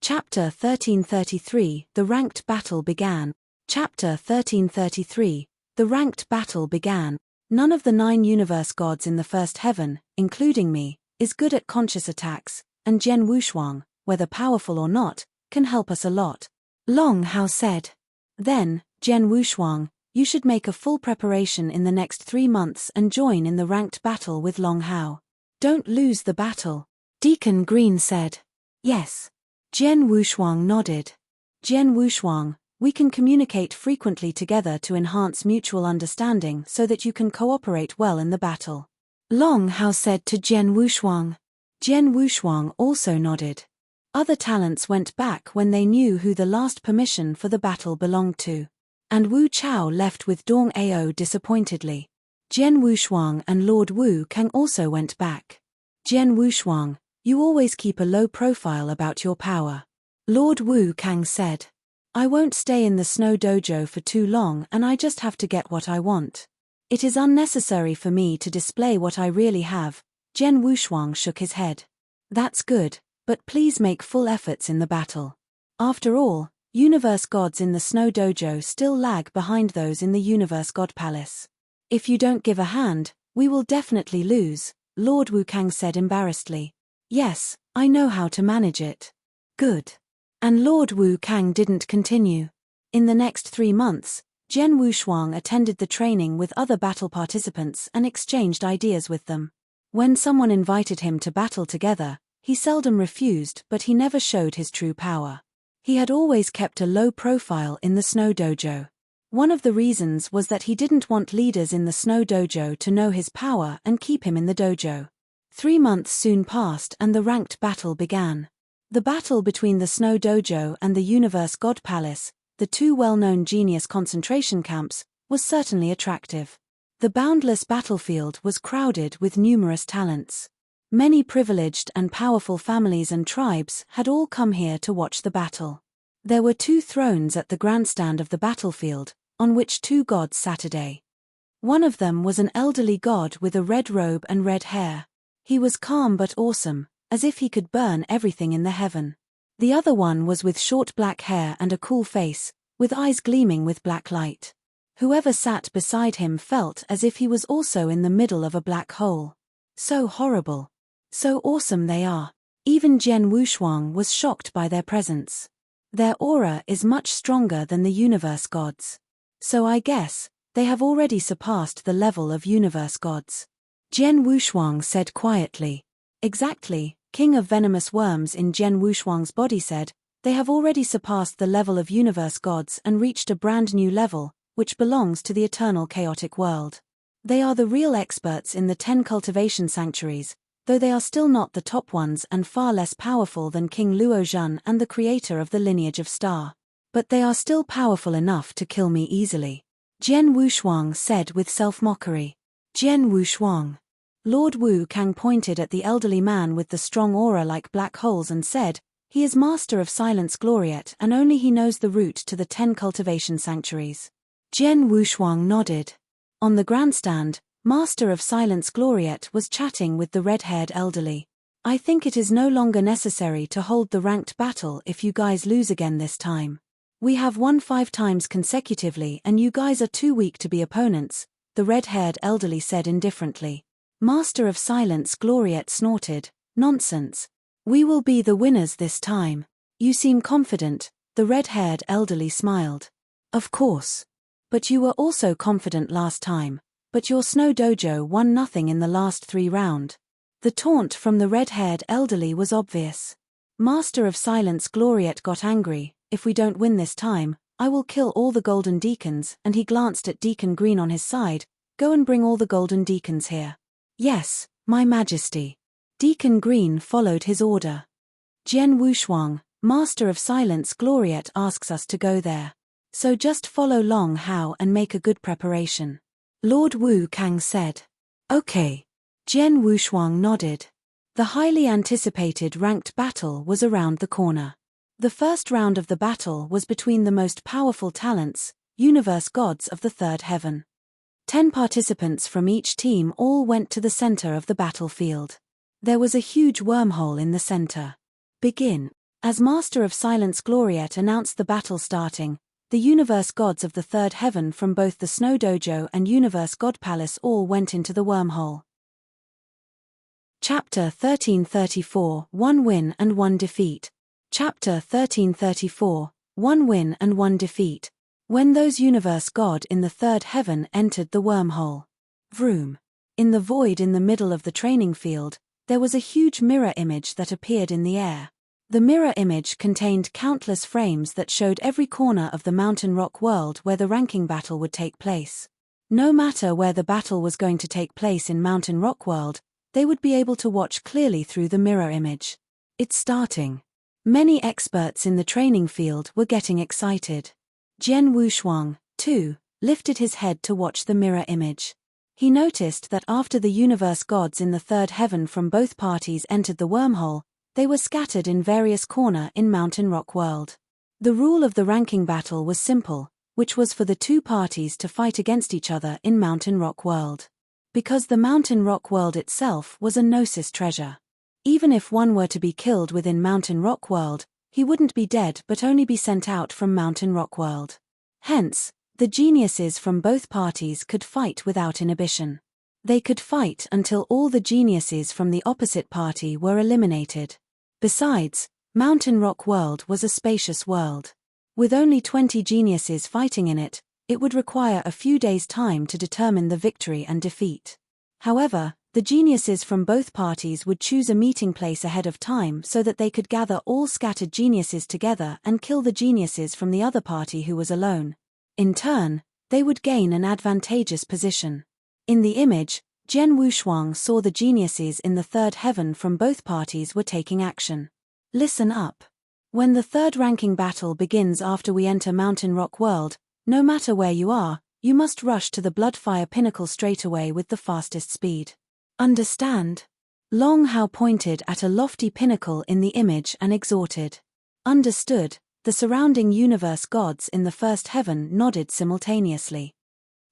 Chapter 1333, The Ranked Battle Began. Chapter 1333, The Ranked Battle Began. None of the 9 universe gods in the first heaven, including me, is good at conscious attacks, and Jian Wushuang, whether powerful or not, can help us a lot. Long Hao said. Then, Jian Wushuang, you should make a full preparation in the next 3 months and join in the ranked battle with Long Hao. Don't lose the battle. Deacon Green said. Yes. Jian Wushuang nodded. Jian Wushuang, we can communicate frequently together to enhance mutual understanding so that you can cooperate well in the battle. Long Hao said to Jian Wushuang. Jian Wushuang also nodded. Other talents went back when they knew who the last permission for the battle belonged to. And Wu Chao left with Dong Ao disappointedly. Jian Wushuang and Lord Wu Kang also went back. Jian Wushuang, you always keep a low profile about your power. Lord Wu Kang said. I won't stay in the snow dojo for too long and I just have to get what I want. It is unnecessary for me to display what I really have. Jian Wushuang shook his head. That's good, but please make full efforts in the battle. After all, universe gods in the snow dojo still lag behind those in the universe god palace. If you don't give a hand, we will definitely lose, Lord Wu Kang said embarrassedly. Yes, I know how to manage it. Good. And Lord Wu Kang didn't continue. In the next 3 months, Jian Wushuang attended the training with other battle participants and exchanged ideas with them. When someone invited him to battle together, he seldom refused, but he never showed his true power. He had always kept a low profile in the snow dojo. One of the reasons was that he didn't want leaders in the snow dojo to know his power and keep him in the dojo. 3 months soon passed and the ranked battle began. The battle between the Snow Dojo and the Universe God Palace, the 2 well-known genius concentration camps, was certainly attractive. The boundless battlefield was crowded with numerous talents. Many privileged and powerful families and tribes had all come here to watch the battle. There were 2 thrones at the grandstand of the battlefield, on which 2 gods sat a day. One of them was an elderly god with a red robe and red hair. He was calm but awesome, as if he could burn everything in the heaven. The other one was with short black hair and a cool face, with eyes gleaming with black light. Whoever sat beside him felt as if he was also in the middle of a black hole. So horrible. So awesome they are. Even Jian Wushuang was shocked by their presence. Their aura is much stronger than the universe gods. So I guess, they have already surpassed the level of universe gods. Jian Wushuang said quietly. Exactly, King of Venomous Worms in Jian Wushuang's body said, they have already surpassed the level of universe gods and reached a brand new level, which belongs to the eternal chaotic world. They are the real experts in the 10 cultivation sanctuaries, though they are still not the top ones and far less powerful than King Luozhan and the creator of the lineage of Star. But they are still powerful enough to kill me easily. Jian Wushuang said with self-mockery. Jian Wushuang. Lord Wu Kang pointed at the elderly man with the strong aura like black holes and said, he is master of Silence Gloriette and only he knows the route to the 10 cultivation sanctuaries. Jian Wushuang nodded. On the grandstand, Master of Silence Gloriette was chatting with the red-haired elderly. I think it is no longer necessary to hold the ranked battle if you guys lose again this time. We have won 5 times consecutively and you guys are too weak to be opponents, the red-haired elderly said indifferently. Master of Silence Gloriette snorted, nonsense. We will be the winners this time. You seem confident, the red-haired elderly smiled. Of course. But you were also confident last time, but your snow dojo won nothing in the last 3 rounds. The taunt from the red-haired elderly was obvious. Master of Silence Gloriette got angry, if we don't win this time, I will kill all the golden deacons, and he glanced at Deacon Green on his side, go and bring all the golden deacons here. Yes, my majesty. Deacon Green followed his order. Jian Wushuang, Master of Silence Gloriette asks us to go there. So just follow Long Hao and make a good preparation. Lord Wu Kang said. Okay. Jian Wushuang nodded. The highly anticipated ranked battle was around the corner. The first round of the battle was between the most powerful talents, universe gods of the 3rd heaven. 10 participants from each team all went to the center of the battlefield. There was a huge wormhole in the center. Begin. As Master of Silence Gloriette announced the battle starting, the universe gods of the third heaven from both the Snow Dojo and Universe God Palace all went into the wormhole. Chapter 1334, One Win and One Defeat. Chapter 1334, One Win and One Defeat. When those universe god in the third heaven entered the wormhole. Vroom. In the void in the middle of the training field, there was a huge mirror image that appeared in the air. The mirror image contained countless frames that showed every corner of the mountain rock world where the ranking battle would take place. No matter where the battle was going to take place in Mountain Rock World, they would be able to watch clearly through the mirror image. It's starting. Many experts in the training field were getting excited. Jian Wushuang, too, lifted his head to watch the mirror image. He noticed that after the universe gods in the third heaven from both parties entered the wormhole, they were scattered in various corners in Mountain Rock World. The rule of the ranking battle was simple, which was for the two parties to fight against each other in Mountain Rock World. Because the Mountain Rock World itself was a gnosis treasure. Even if one were to be killed within Mountain Rock World, he wouldn't be dead but only be sent out from Mountain Rock World. Hence, the geniuses from both parties could fight without inhibition. They could fight until all the geniuses from the opposite party were eliminated. Besides, Mountain Rock World was a spacious world. With only 20 geniuses fighting in it, it would require a few days' time to determine the victory and defeat. However, the geniuses from both parties would choose a meeting place ahead of time so that they could gather all scattered geniuses together and kill the geniuses from the other party who was alone. In turn, they would gain an advantageous position. In the image, Jian Wushuang saw the geniuses in the third heaven from both parties were taking action. Listen up. When the third ranking battle begins after we enter Mountain Rock World, no matter where you are, you must rush to the Bloodfire Pinnacle straight away with the fastest speed. Understand? Long Hao pointed at a lofty pinnacle in the image and exhorted. Understood. The surrounding universe gods in the first heaven nodded simultaneously.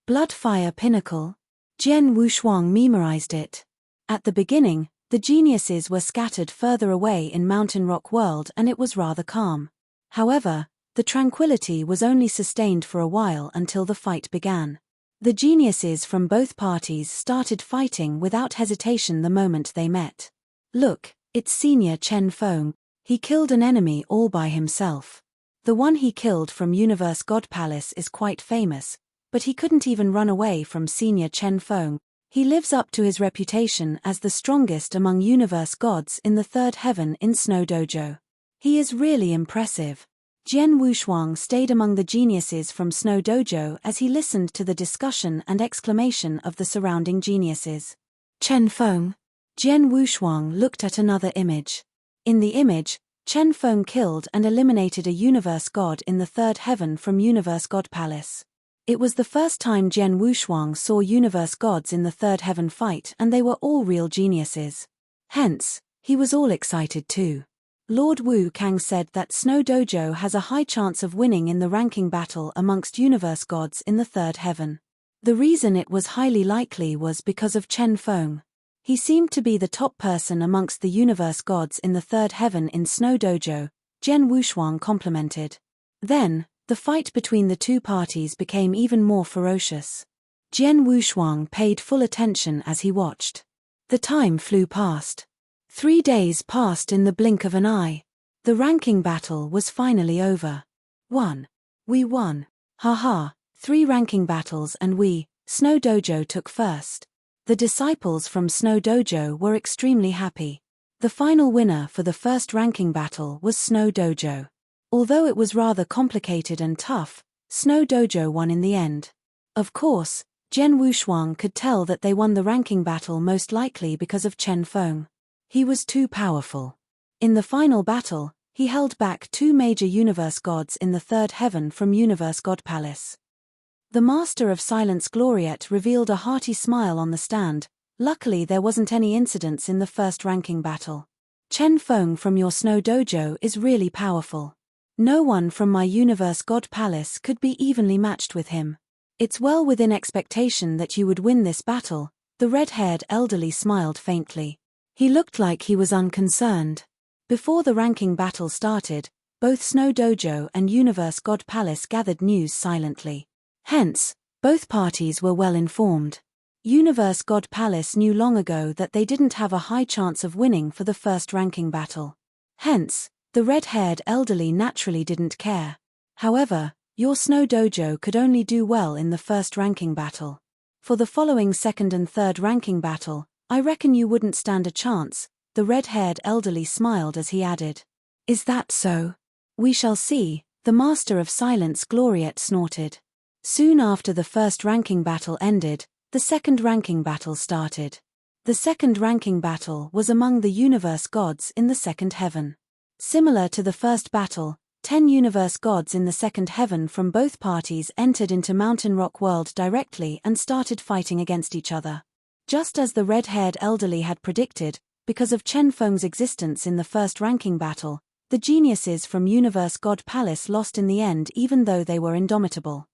Bloodfire Pinnacle? Jian Wushuang memorized it. At the beginning, the geniuses were scattered further away in Mountain Rock World and it was rather calm. However, the tranquility was only sustained for a while until the fight began. The geniuses from both parties started fighting without hesitation the moment they met. Look, it's Senior Chen Feng. He killed an enemy all by himself. The one he killed from Universe God Palace is quite famous, but he couldn't even run away from Senior Chen Feng. He lives up to his reputation as the strongest among universe gods in the third heaven in Snow Dojo. He is really impressive. Jian Wushuang stayed among the geniuses from Snow Dojo as he listened to the discussion and exclamation of the surrounding geniuses. Chen Feng. Jian Wushuang looked at another image. In the image, Chen Feng killed and eliminated a universe god in the third heaven from Universe God Palace. It was the first time Jian Wushuang saw universe gods in the third heaven fight and they were all real geniuses. Hence, he was all excited too. Lord Wu Kang said that Snow Dojo has a high chance of winning in the ranking battle amongst universe gods in the third heaven. The reason it was highly likely was because of Chen Feng. He seemed to be the top person amongst the universe gods in the third heaven in Snow Dojo, Jian Wushuang complimented. Then, the fight between the two parties became even more ferocious. Jian Wushuang paid full attention as he watched. The time flew past. 3 days passed in the blink of an eye. The ranking battle was finally over. We won. Haha, 3 ranking battles and we, Snow Dojo took first. The disciples from Snow Dojo were extremely happy. The final winner for the first ranking battle was Snow Dojo. Although it was rather complicated and tough, Snow Dojo won in the end. Of course, Jian Wushuang could tell that they won the ranking battle most likely because of Chen Feng. He was too powerful. In the final battle, he held back 2 major universe gods in the third heaven from Universe God Palace. The Master of Silence Gloriette revealed a hearty smile on the stand. Luckily there wasn't any incidents in the first ranking battle. Chen Feng from your Snow Dojo is really powerful. No one from my Universe God Palace could be evenly matched with him. It's well within expectation that you would win this battle. The red-haired elderly smiled faintly. He looked like he was unconcerned. Before the ranking battle started, both Snow Dojo and Universe God Palace gathered news silently. Hence, both parties were well informed. Universe God Palace knew long ago that they didn't have a high chance of winning for the first ranking battle. Hence, the red-haired elderly naturally didn't care. However, your Snow Dojo could only do well in the first ranking battle. For the following second and third ranking battle, I reckon you wouldn't stand a chance. The red-haired elderly smiled as he added. Is that so? We shall see, the Master of Silence Gloriette snorted. Soon after the first ranking battle ended, the second ranking battle started. The second ranking battle was among the universe gods in the second heaven. Similar to the first battle, 10 universe gods in the second heaven from both parties entered into Mountain Rock World directly and started fighting against each other. Just as the red-haired elderly had predicted, because of Chen Feng's existence in the first ranking battle, the geniuses from Universe God Palace lost in the end even though they were indomitable.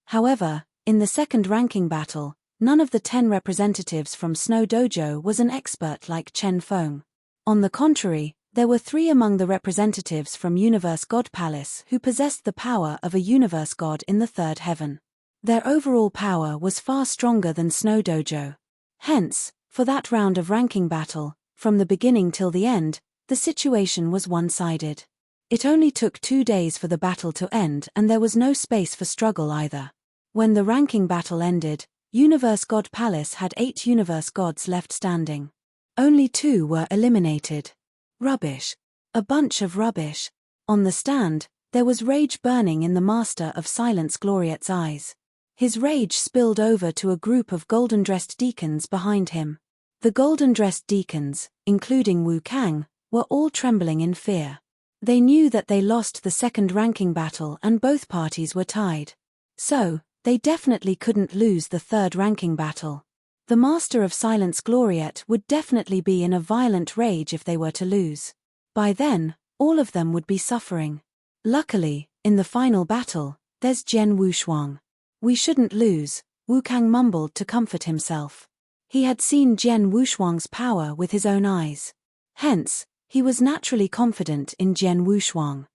However, in the second ranking battle, none of the 10 representatives from Snow Dojo was an expert like Chen Feng. On the contrary, there were 3 among the representatives from Universe God Palace who possessed the power of a universe god in the third heaven. Their overall power was far stronger than Snow Dojo. Hence, for that round of ranking battle, from the beginning till the end, the situation was one-sided. It only took 2 days for the battle to end and there was no space for struggle either. When the ranking battle ended, Universe God Palace had 8 universe gods left standing. Only 2 were eliminated. Rubbish. A bunch of rubbish. On the stand, there was rage burning in the Master of Silence Gloriette's eyes. His rage spilled over to a group of golden-dressed deacons behind him. The golden-dressed deacons, including Wu Kang, were all trembling in fear. They knew that they lost the second ranking battle and both parties were tied. So, they definitely couldn't lose the third ranking battle. The Master of Silence Gloriette would definitely be in a violent rage if they were to lose. By then, all of them would be suffering. Luckily, in the final battle, there's Jian Wushuang. We shouldn't lose, Wu Kang mumbled to comfort himself. He had seen Jian Wushuang's power with his own eyes. Hence, he was naturally confident in Jian Wushuang.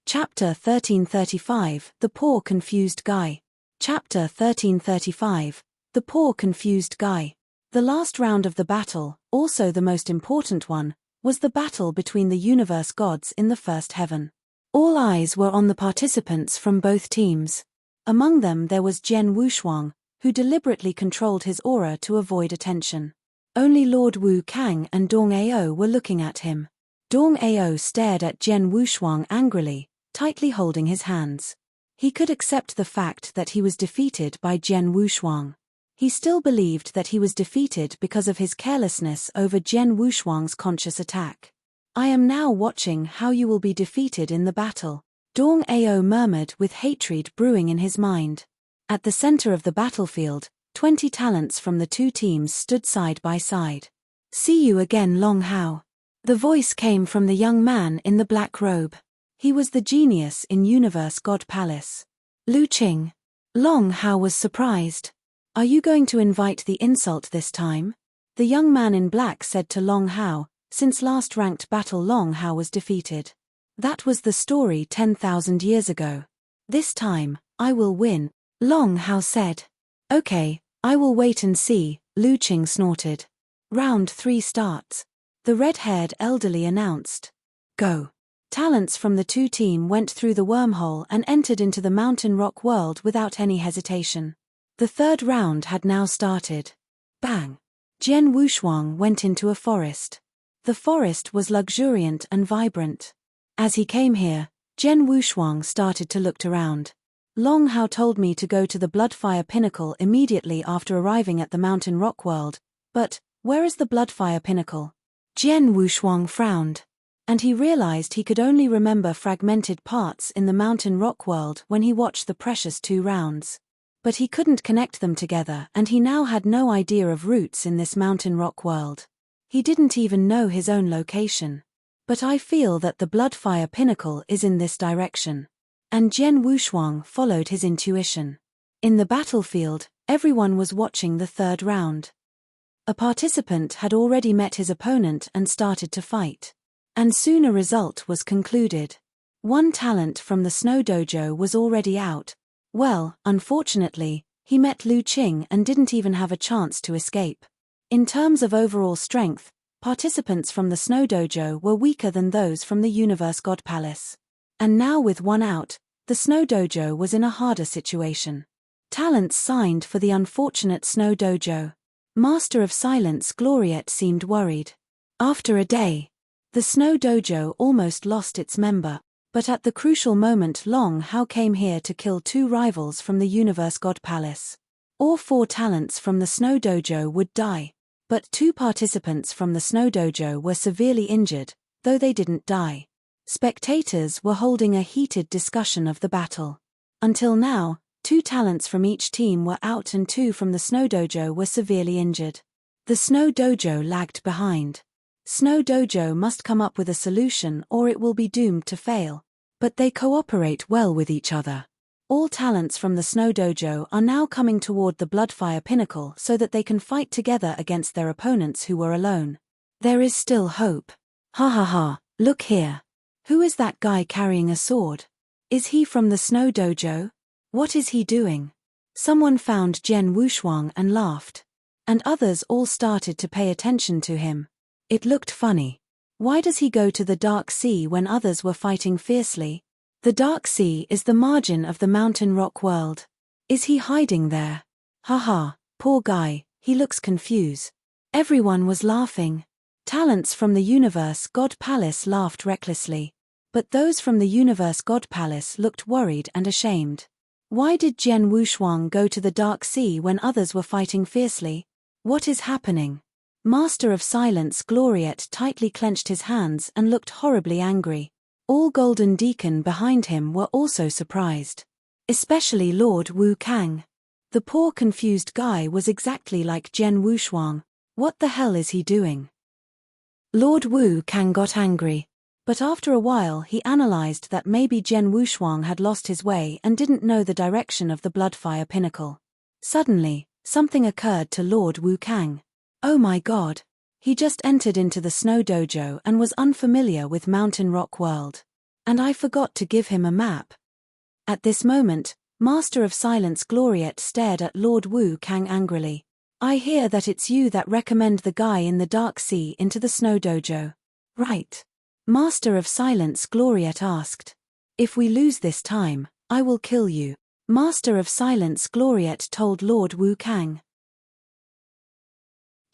Chapter 1335, The Poor Confused Guy. Chapter 1335, The Poor Confused Guy. The last round of the battle, also the most important one, was the battle between the universe gods in the first heaven. All eyes were on the participants from both teams. Among them there was Jian Wushuang, who deliberately controlled his aura to avoid attention. Only Lord Wu Kang and Dong Ao were looking at him. Dong Ao stared at Jian Wushuang angrily, tightly holding his hands. He could accept the fact that he was defeated by Jian Wushuang. He still believed that he was defeated because of his carelessness over Jian Wushuang's conscious attack. I am now watching how you will be defeated in the battle, Dong Ao murmured with hatred brewing in his mind. At the center of the battlefield, 20 talents from the 2 teams stood side by side. See you again, Long Hao. The voice came from the young man in the black robe. He was the genius in Universe God Palace. Lu Qing. Long Hao was surprised. Are you going to invite the insult this time? The young man in black said to Long Hao, since last ranked battle Long Hao was defeated. That was the story 10,000 years ago. This time, I will win, Long Hao said. Okay, I will wait and see, Lu Qing snorted. Round 3 starts. The red-haired elderly announced. Go. Talents from the 2 team went through the wormhole and entered into the Mountain Rock World without any hesitation. The third round had now started. Bang! Jian Wushuang went into a forest. The forest was luxuriant and vibrant. As he came here, Jian Wushuang started to look around. Long Hao told me to go to the Bloodfire Pinnacle immediately after arriving at the Mountain Rock World, but where is the Bloodfire Pinnacle? Jian Wushuang frowned. And he realized he could only remember fragmented parts in the Mountain Rock World when he watched the precious 2 rounds. But he couldn't connect them together and he now had no idea of routes in this Mountain Rock World. He didn't even know his own location. But I feel that the Bloodfire Pinnacle is in this direction. And Jian Wushuang followed his intuition. In the battlefield, everyone was watching the third round. A participant had already met his opponent and started to fight. And soon a result was concluded. One talent from the Snow Dojo was already out. Well, unfortunately, he met Lu Qing and didn't even have a chance to escape. In terms of overall strength, participants from the Snow Dojo were weaker than those from the Universe God Palace. And now with one out, the Snow Dojo was in a harder situation. Talents signed for the unfortunate Snow Dojo. Master of Silence Gloriette seemed worried. After a day, the Snow Dojo almost lost its member, but at the crucial moment Long Hao came here to kill two rivals from the Universe God Palace. All four talents from the Snow Dojo would die, but two participants from the Snow Dojo were severely injured, though they didn't die. Spectators were holding a heated discussion of the battle. Until now, two talents from each team were out and two from the Snow Dojo were severely injured. The Snow Dojo lagged behind. Snow Dojo must come up with a solution or it will be doomed to fail. But they cooperate well with each other. All talents from the Snow Dojo are now coming toward the Bloodfire Pinnacle so that they can fight together against their opponents who were alone. There is still hope. Ha ha ha, look here. Who is that guy carrying a sword? Is he from the Snow Dojo? What is he doing? Someone found Jian Wushuang and laughed. And others all started to pay attention to him. It looked funny. Why does he go to the Dark Sea when others were fighting fiercely? The Dark Sea is the margin of the mountain rock world. Is he hiding there? Haha, poor guy, he looks confused. Everyone was laughing. Talents from the Universe God Palace laughed recklessly. But those from the Universe God Palace looked worried and ashamed. Why did Jian Wushuang go to the Dark Sea when others were fighting fiercely? What is happening? Master of Silence Gloriette tightly clenched his hands and looked horribly angry. All Golden Deacon behind him were also surprised. Especially Lord Wu Kang. The poor confused guy was exactly like Jian Wushuang. What the hell is he doing? Lord Wu Kang got angry. But after a while he analyzed that maybe Jian Wushuang had lost his way and didn't know the direction of the Bloodfire Pinnacle. Suddenly, something occurred to Lord Wu Kang. Oh my god. He just entered into the Snow Dojo and was unfamiliar with Mountain Rock World. And I forgot to give him a map. At this moment, Master of Silence Gloriette stared at Lord Wu Kang angrily. I hear that it's you that recommend the guy in the Dark Sea into the Snow Dojo. Right. Master of Silence Gloriette asked. If we lose this time, I will kill you. Master of Silence Gloriette told Lord Wu Kang.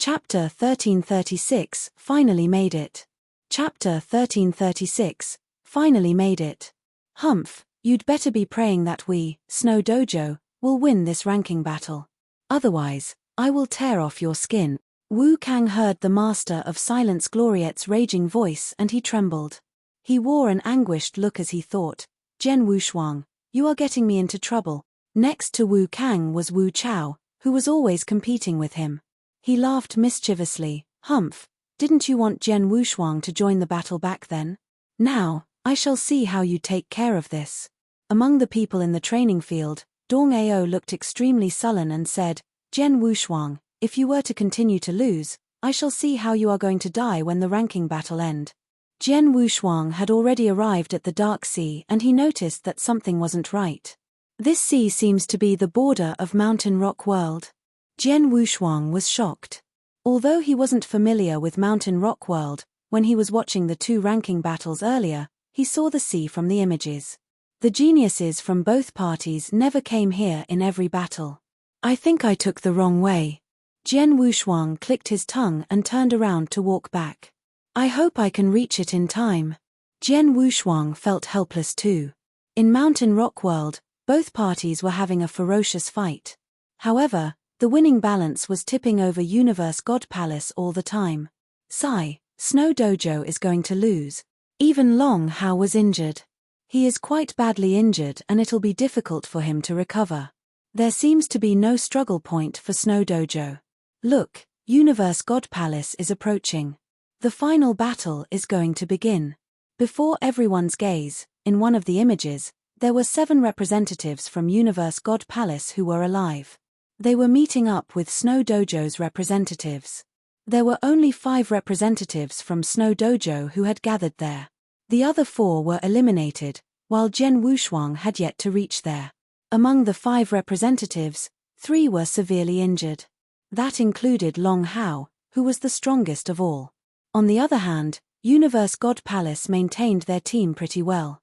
Chapter 1336, Finally Made It. Chapter 1336, Finally Made It. Humph, you'd better be praying that we, Snow Dojo, will win this ranking battle. Otherwise, I will tear off your skin. Wu Kang heard the Master of Silence Gloriette's raging voice and he trembled. He wore an anguished look as he thought, Jian Wushuang, you are getting me into trouble. Next to Wu Kang was Wu Chao, who was always competing with him. He laughed mischievously. Humph, didn't you want Jian Wushuang to join the battle back then? Now, I shall see how you take care of this. Among the people in the training field, Dong Ao looked extremely sullen and said, Jian Wushuang, if you were to continue to lose, I shall see how you are going to die when the ranking battle end. Jian Wushuang had already arrived at the Dark Sea and he noticed that something wasn't right. This sea seems to be the border of Mountain Rock World. Jian Wushuang was shocked. Although he wasn't familiar with Mountain Rock World, when he was watching the two ranking battles earlier, he saw the sea from the images. The geniuses from both parties never came here in every battle. I think I took the wrong way. Jian Wushuang clicked his tongue and turned around to walk back. I hope I can reach it in time. Jian Wushuang felt helpless too. In Mountain Rock World, both parties were having a ferocious fight. However, the winning balance was tipping over Universe God Palace all the time. Sigh, Snow Dojo is going to lose. Even Long Hao was injured. He is quite badly injured and it'll be difficult for him to recover. There seems to be no struggle point for Snow Dojo. Look, Universe God Palace is approaching. The final battle is going to begin. Before everyone's gaze, in one of the images, there were 7 representatives from Universe God Palace who were alive. They were meeting up with Snow Dojo's representatives. There were only 5 representatives from Snow Dojo who had gathered there. The other 4 were eliminated, while Jian Wushuang had yet to reach there. Among the 5 representatives, 3 were severely injured. That included Long Hao, who was the strongest of all. On the other hand, Universe God Palace maintained their team pretty well.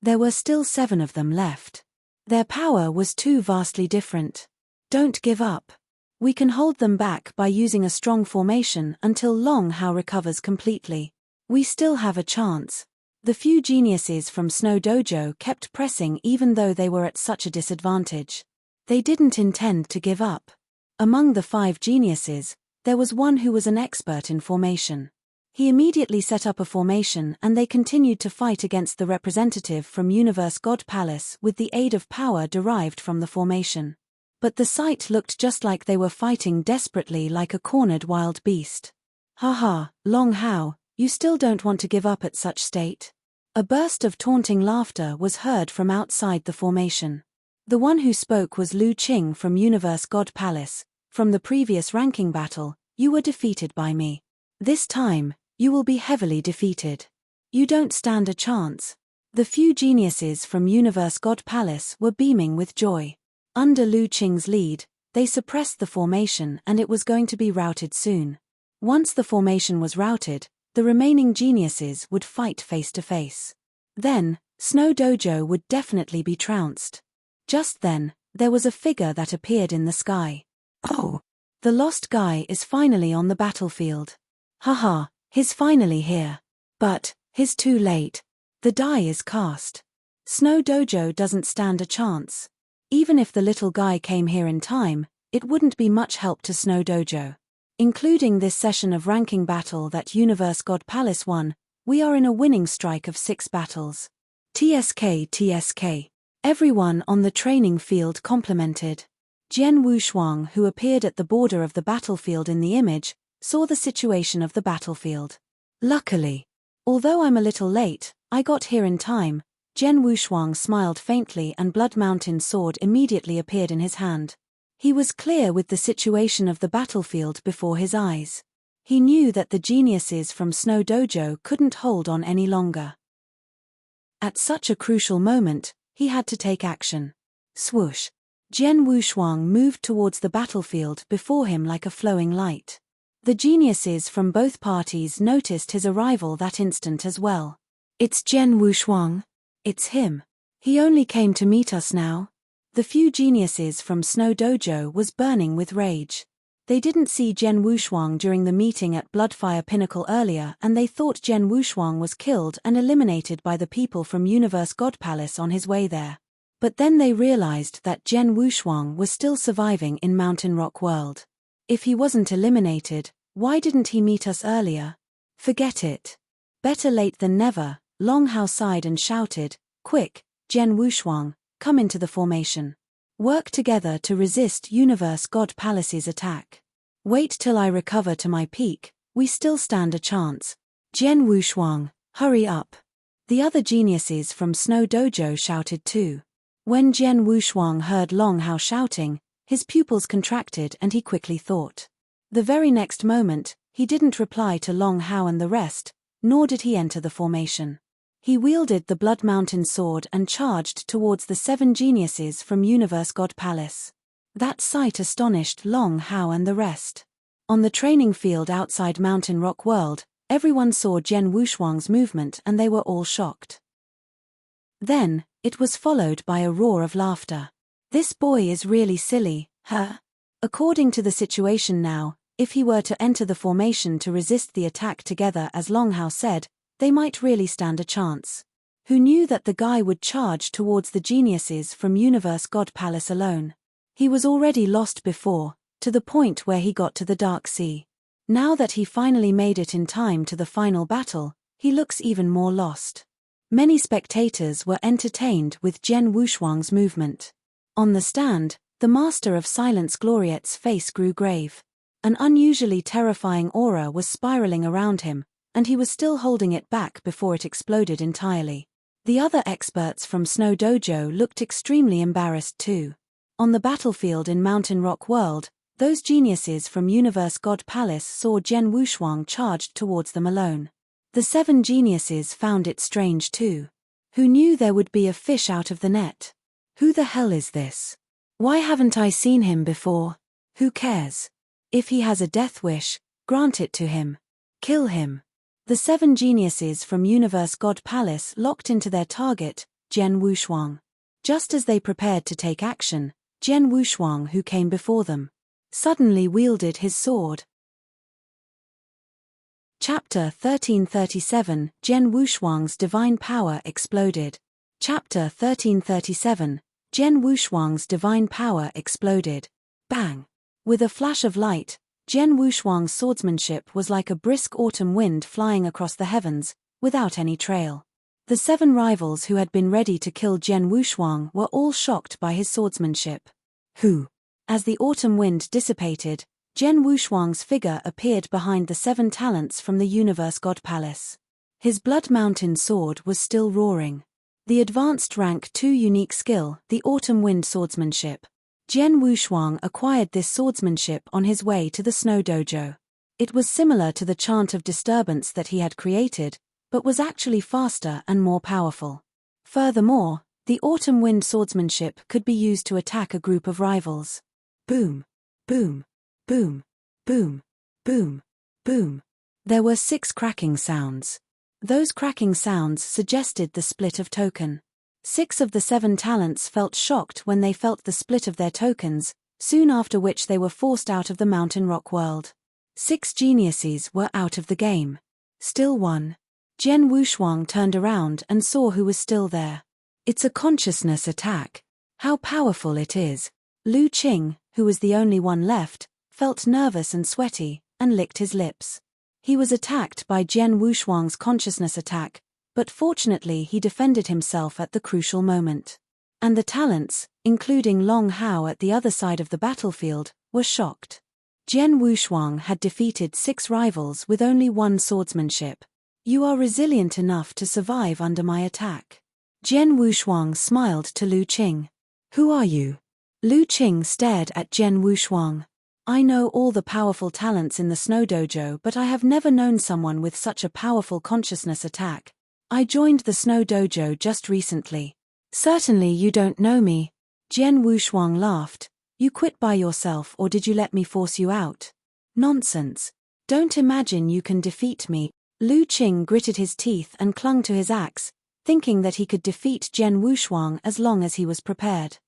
There were still 7 of them left. Their power was too vastly different. Don't give up. We can hold them back by using a strong formation until Long Hao recovers completely. We still have a chance. The few geniuses from Snow Dojo kept pressing even though they were at such a disadvantage. They didn't intend to give up. Among the 5 geniuses, there was one who was an expert in formation. He immediately set up a formation and they continued to fight against the representative from Universe God Palace with the aid of power derived from the formation. But the sight looked just like they were fighting desperately like a cornered wild beast. Haha, Long Hao, you still don't want to give up at such state? A burst of taunting laughter was heard from outside the formation. The one who spoke was Lu Qing from Universe God Palace. From the previous ranking battle, you were defeated by me. This time, you will be heavily defeated. You don't stand a chance. The few geniuses from Universe God Palace were beaming with joy. Under Lu Qing's lead, they suppressed the formation and it was going to be routed soon. Once the formation was routed, the remaining geniuses would fight face to face. Then, Snow Dojo would definitely be trounced. Just then, there was a figure that appeared in the sky. Oh! The lost guy is finally on the battlefield. Haha, he's finally here. But, he's too late. The die is cast. Snow Dojo doesn't stand a chance. Even if the little guy came here in time, it wouldn't be much help to Snow Dojo. Including this session of ranking battle that Universe God Palace won, we are in a winning streak of 6 battles. TSK. Everyone on the training field complimented. Jian Wushuang, who appeared at the border of the battlefield in the image, saw the situation of the battlefield. Luckily. Although I'm a little late, I got here in time. Jian Wushuang smiled faintly and Blood Mountain sword immediately appeared in his hand. He was clear with the situation of the battlefield before his eyes. He knew that the geniuses from Snow Dojo couldn't hold on any longer. At such a crucial moment, he had to take action. Swoosh! Jian Wushuang moved towards the battlefield before him like a flowing light. The geniuses from both parties noticed his arrival that instant as well. It's Jian Wushuang. It's him. He only came to meet us now. The few geniuses from Snow Dojo was burning with rage. They didn't see Jian Wushuang during the meeting at Bloodfire Pinnacle earlier and they thought Jian Wushuang was killed and eliminated by the people from Universe God Palace on his way there. But then they realized that Jian Wushuang was still surviving in Mountain Rock World. If he wasn't eliminated, why didn't he meet us earlier? Forget it. Better late than never. Long Hao sighed and shouted, "Quick, Jian Wushuang, come into the formation. Work together to resist Universe God Palace's attack. Wait till I recover to my peak, we still stand a chance. Jian Wushuang, hurry up." The other geniuses from Snow Dojo shouted too. When Jian Wushuang heard Long Hao shouting, his pupils contracted and he quickly thought. The very next moment, he didn't reply to Long Hao and the rest, nor did he enter the formation. He wielded the Blood Mountain sword and charged towards the 7 geniuses from Universe God Palace. That sight astonished Long Hao and the rest. On the training field outside Mountain Rock World, everyone saw Jian Wushuang's movement and they were all shocked. Then, it was followed by a roar of laughter. This boy is really silly, huh? According to the situation now, if he were to enter the formation to resist the attack together as Long Hao said, they might really stand a chance. Who knew that the guy would charge towards the geniuses from Universe God Palace alone? He was already lost before, to the point where he got to the Dark Sea. Now that he finally made it in time to the final battle, he looks even more lost. Many spectators were entertained with Jian Wushuang's movement. On the stand, the Master of Silence Gloriette's face grew grave. An unusually terrifying aura was spiraling around him, and he was still holding it back before it exploded entirely. The other experts from Snow Dojo looked extremely embarrassed too. On the battlefield in Mountain Rock World, those geniuses from Universe God Palace saw Jian Wushuang charged towards them alone. The 7 geniuses found it strange too. Who knew there would be a fish out of the net? Who the hell is this? Why haven't I seen him before? Who cares? If he has a death wish, grant it to him. Kill him. The 7 geniuses from Universe God Palace locked into their target, Jian Wushuang. Just as they prepared to take action, Jian Wushuang, who came before them, suddenly wielded his sword. Chapter 1337, Jian Wushuang's divine power exploded. Chapter 1337, Jian Wushuang's divine power exploded. Bang! With a flash of light, Jian Wushuang's swordsmanship was like a brisk autumn wind flying across the heavens, without any trail. The 7 rivals who had been ready to kill Jian Wushuang were all shocked by his swordsmanship. Who? As the autumn wind dissipated, Jian Wushuang's figure appeared behind the 7 talents from the Universe God Palace. His Blood Mountain sword was still roaring. The advanced rank 2 unique skill, the autumn wind swordsmanship. Jian Wushuang acquired this swordsmanship on his way to the Snow Dojo. It was similar to the chant of disturbance that he had created, but was actually faster and more powerful. Furthermore, the autumn wind swordsmanship could be used to attack a group of rivals. Boom, boom, boom, boom, boom, boom. There were 6 cracking sounds. Those cracking sounds suggested the split of token. 6 of the 7 talents felt shocked when they felt the split of their tokens, soon after which they were forced out of the Mountain Rock World. 6 geniuses were out of the game. Still one. Jian Wushuang turned around and saw who was still there. It's a consciousness attack. How powerful it is. Lu Qing, who was the only one left, felt nervous and sweaty, and licked his lips. He was attacked by Jian Wushuang's consciousness attack, but fortunately he defended himself at the crucial moment. And the talents, including Long Hao at the other side of the battlefield, were shocked. Jian Wushuang had defeated 6 rivals with only 1 swordsmanship. You are resilient enough to survive under my attack. Jian Wushuang smiled to Lu Qing. Who are you? Lu Qing stared at Jian Wushuang. I know all the powerful talents in the Snow Dojo, but I have never known someone with such a powerful consciousness attack. I joined the Snow Dojo just recently. Certainly you don't know me. Jian Wushuang laughed. You quit by yourself, or did you let me force you out? Nonsense. Don't imagine you can defeat me. Lu Qing gritted his teeth and clung to his axe, thinking that he could defeat Jian Wushuang as long as he was prepared.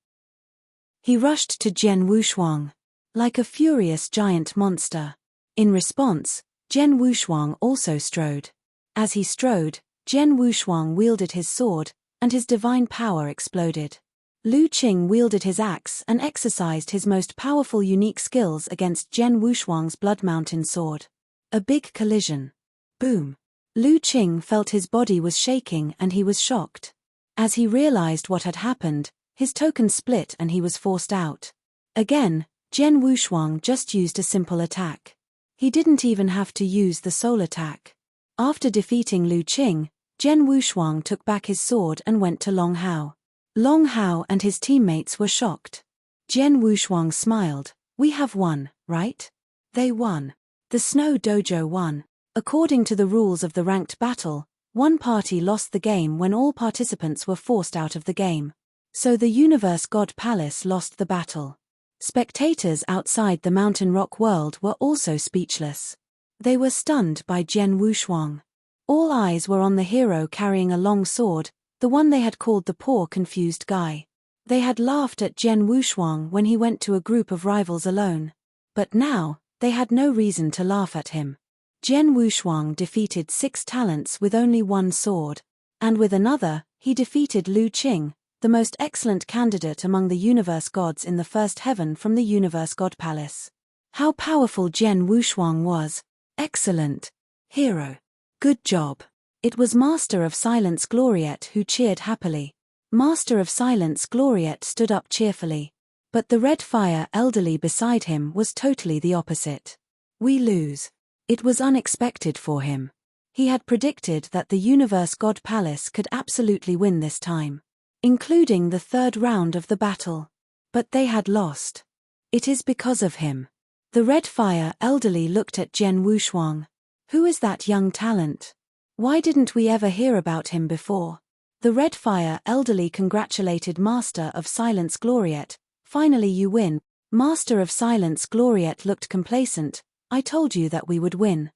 He rushed to Jian Wushuang like a furious giant monster. In response, Jian Wushuang also strode. As he strode, Jian Wushuang wielded his sword, and his divine power exploded. Lu Qing wielded his axe and exercised his most powerful unique skills against Jian Wushuang's Blood Mountain sword. A big collision. Boom. Lu Qing felt his body was shaking and he was shocked. As he realized what had happened, his token split and he was forced out. Again, Jian Wushuang just used a simple attack. He didn't even have to use the soul attack. After defeating Lu Qing, Jian Wushuang took back his sword and went to Long Hao. Long Hao and his teammates were shocked. Jian Wushuang smiled. We have won, right? They won. The Snow Dojo won. According to the rules of the ranked battle, one party lost the game when all participants were forced out of the game. So the Universe God Palace lost the battle. Spectators outside the Mountain Rock World were also speechless. They were stunned by Jian Wushuang. All eyes were on the hero carrying a long sword, the one they had called the poor confused guy. They had laughed at Jian Wushuang when he went to a group of rivals alone. But now, they had no reason to laugh at him. Jian Wushuang defeated 6 talents with only 1 sword. And with another, he defeated Lu Qing, the most excellent candidate among the universe gods in the first heaven from the Universe God Palace. How powerful Jian Wushuang was. Excellent. Hero. Good job. It was Master of Silence Gloriette who cheered happily. Master of Silence Gloriette stood up cheerfully. But the red fire elderly beside him was totally the opposite. We lose. It was unexpected for him. He had predicted that the Universe God Palace could absolutely win this time. Including the 3rd round of the battle. But they had lost. It is because of him. The Red Fire elderly looked at Jian Wushuang. Who is that young talent? Why didn't we ever hear about him before? The Red Fire elderly congratulated Master of Silence Gloriette. Finally you win. Master of Silence Gloriette looked complacent. I told you that we would win.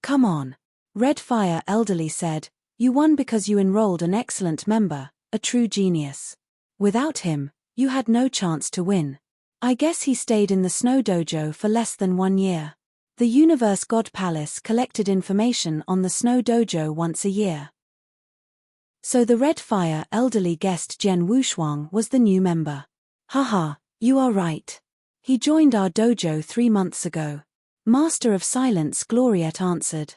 Come on. Red Fire elderly said. You won because you enrolled an excellent member, a true genius. Without him, you had no chance to win. I guess he stayed in the Snow Dojo for less than 1 year. The Universe God Palace collected information on the Snow Dojo once a year. So the Red Fire elderly guessed Jian Wushuang was the new member. Haha, you are right. He joined our dojo 3 months ago. Master of Silence Gloriette answered.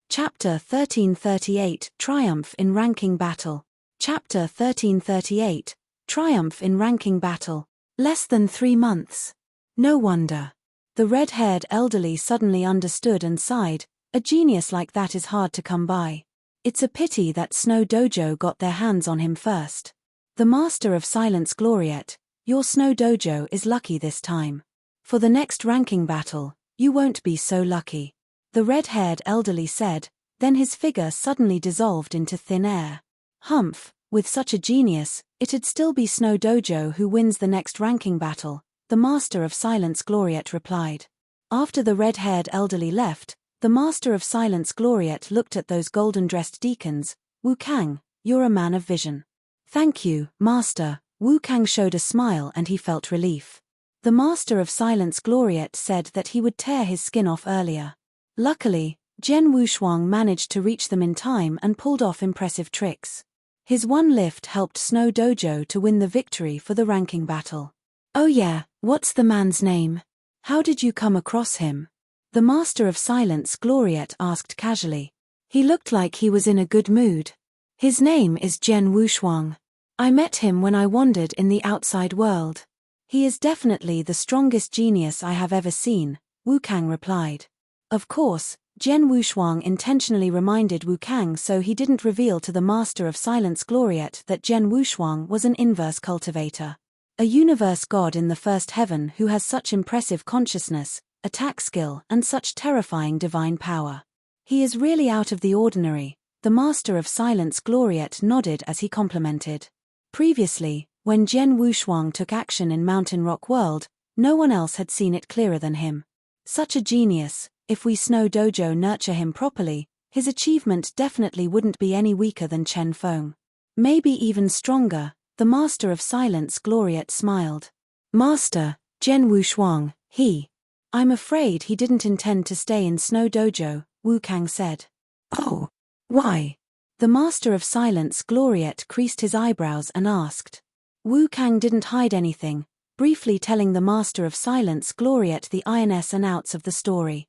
Chapter 1338, Triumph in Ranking Battle. Chapter 1338, Triumph in Ranking Battle. Less than 3 months. No wonder. The red-haired elderly suddenly understood and sighed. A genius like that is hard to come by. It's a pity that Snow Dojo got their hands on him first. The Master of Silence Gloriette, your Snow Dojo is lucky this time. For the next ranking battle, you won't be so lucky. The red-haired elderly said, then his figure suddenly dissolved into thin air. Humph, with such a genius, it'd still be Snow Dojo who wins the next ranking battle, the Master of Silence Gloriette replied. After the red-haired elderly left, the Master of Silence Gloriette looked at those golden-dressed deacons. Wu Kang, you're a man of vision. Thank you, Master. Wu Kang showed a smile and he felt relief. The Master of Silence Gloriette said that he would tear his skin off earlier. Luckily, Jian Wushuang managed to reach them in time and pulled off impressive tricks. His one lift helped Snow Dojo to win the victory for the ranking battle. Oh yeah, what's the man's name? How did you come across him? The Master of Silence Gloriette asked casually. He looked like he was in a good mood. His name is Jian Wushuang. I met him when I wandered in the outside world. He is definitely the strongest genius I have ever seen, Wu Kang replied. Of course, Jian Wushuang intentionally reminded Wu Kang so he didn't reveal to the Master of Silence Gloriette that Jian Wushuang was an inverse cultivator. A universe god in the first heaven who has such impressive consciousness, attack skill and such terrifying divine power. He is really out of the ordinary, the Master of Silence Gloriette nodded as he complimented. Previously, when Jian Wushuang took action in Mountain Rock World, no one else had seen it clearer than him. Such a genius, if we Snow Dojo nurture him properly, his achievement definitely wouldn't be any weaker than Chen Feng. Maybe even stronger, the Master of Silence Gloriette smiled. Master, Jian Wushuang, I'm afraid he didn't intend to stay in Snow Dojo, Wu Kang said. Oh, why? The Master of Silence Gloriette creased his eyebrows and asked. Wu Kang didn't hide anything, briefly telling the Master of Silence Gloriette the ins and outs of the story.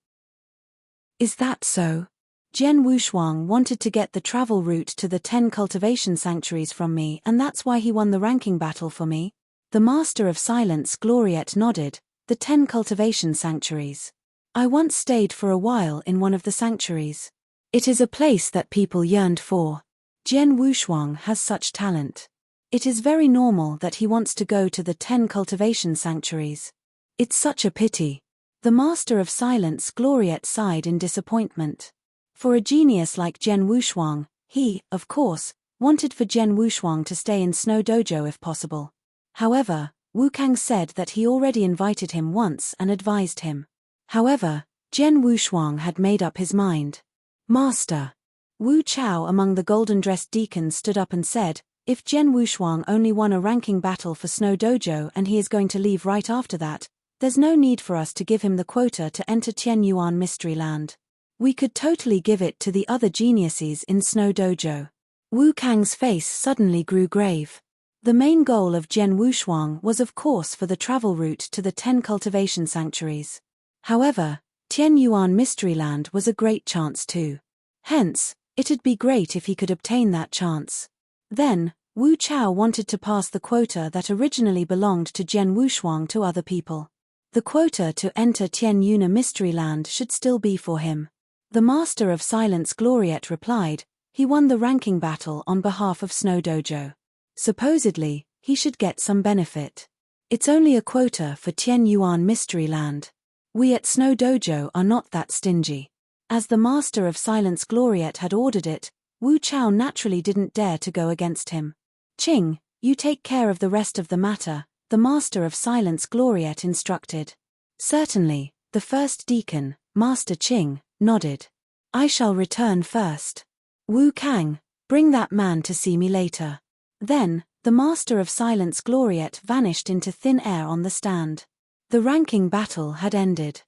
Is that so? Jian Wushuang wanted to get the travel route to the 10 cultivation sanctuaries from me and that's why he won the ranking battle for me? The Master of Silence Gloriette nodded. The 10 cultivation sanctuaries. I once stayed for a while in one of the sanctuaries. It is a place that people yearned for. Jian Wushuang has such talent. It is very normal that he wants to go to the 10 cultivation sanctuaries. It's such a pity. The Master of Silence Gloriette sighed in disappointment. For a genius like Jian Wushuang, he, of course, wanted for Jian Wushuang to stay in Snow Dojo if possible. However, Wu Kang said that he already invited him once and advised him. However, Jian Wushuang had made up his mind. Master. Wu Chao among the golden-dressed deacons stood up and said, if Jian Wushuang only won a ranking battle for Snow Dojo and he is going to leave right after that, there's no need for us to give him the quota to enter Tianyuan Mystery Land. We could totally give it to the other geniuses in Snow Dojo. Wu Kang's face suddenly grew grave. The main goal of Jian Wushuang was of course for the travel route to the 10 cultivation sanctuaries. However, Tianyuan Mystery Land was a great chance too. Hence, it'd be great if he could obtain that chance. Then, Wu Chao wanted to pass the quota that originally belonged to Jian Wushuang to other people. The quota to enter Tianyuan Mystery Land should still be for him. The Master of Silence Gloriette replied, he won the ranking battle on behalf of Snow Dojo. Supposedly, he should get some benefit. It's only a quota for Tian Yuan Mystery Land. We at Snow Dojo are not that stingy. As the Master of Silence Gloriette had ordered it, Wu Chao naturally didn't dare to go against him. Qing, you take care of the rest of the matter, the Master of Silence Gloriette instructed. Certainly, the first deacon, Master Qing, nodded. I shall return first. Wu Kang, bring that man to see me later. Then, the Master of Silence Gloriette vanished into thin air on the stand. The ranking battle had ended.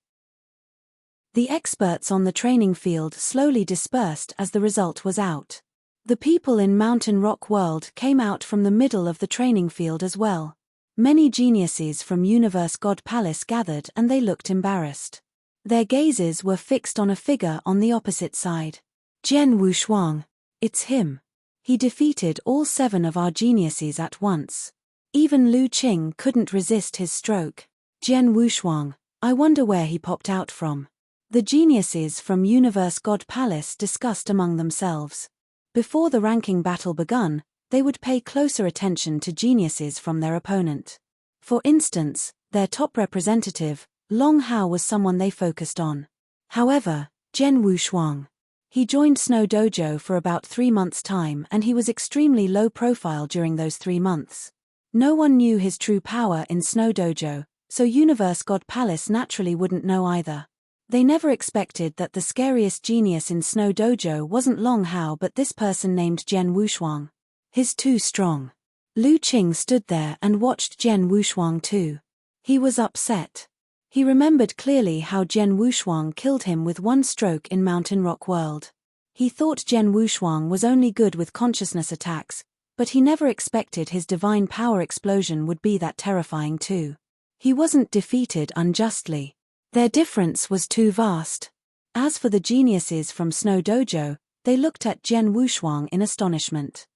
The experts on the training field slowly dispersed as the result was out. The people in Mountain Rock World came out from the middle of the training field as well. Many geniuses from Universe God Palace gathered and they looked embarrassed. Their gazes were fixed on a figure on the opposite side. Jian Wushuang. It's him. He defeated all 7 of our geniuses at once. Even Lu Qing couldn't resist his stroke. Jian Wushuang, I wonder where he popped out from. The geniuses from Universe God Palace discussed among themselves. Before the ranking battle begun, they would pay closer attention to geniuses from their opponent. For instance, their top representative, Long Hao, was someone they focused on. However, Jian Wushuang. He joined Snow Dojo for about 3 months' time and he was extremely low profile during those 3 months. No one knew his true power in Snow Dojo, so Universe God Palace naturally wouldn't know either. They never expected that the scariest genius in Snow Dojo wasn't Long Hao but this person named Jian Wushuang. He's too strong. Lu Qing stood there and watched Jian Wushuang too. He was upset. He remembered clearly how Jian Wushuang killed him with 1 stroke in Mountain Rock World. He thought Jian Wushuang was only good with consciousness attacks, but he never expected his divine power explosion would be that terrifying too. He wasn't defeated unjustly. Their difference was too vast. As for the geniuses from Snow Dojo, they looked at Jian Wushuang in astonishment.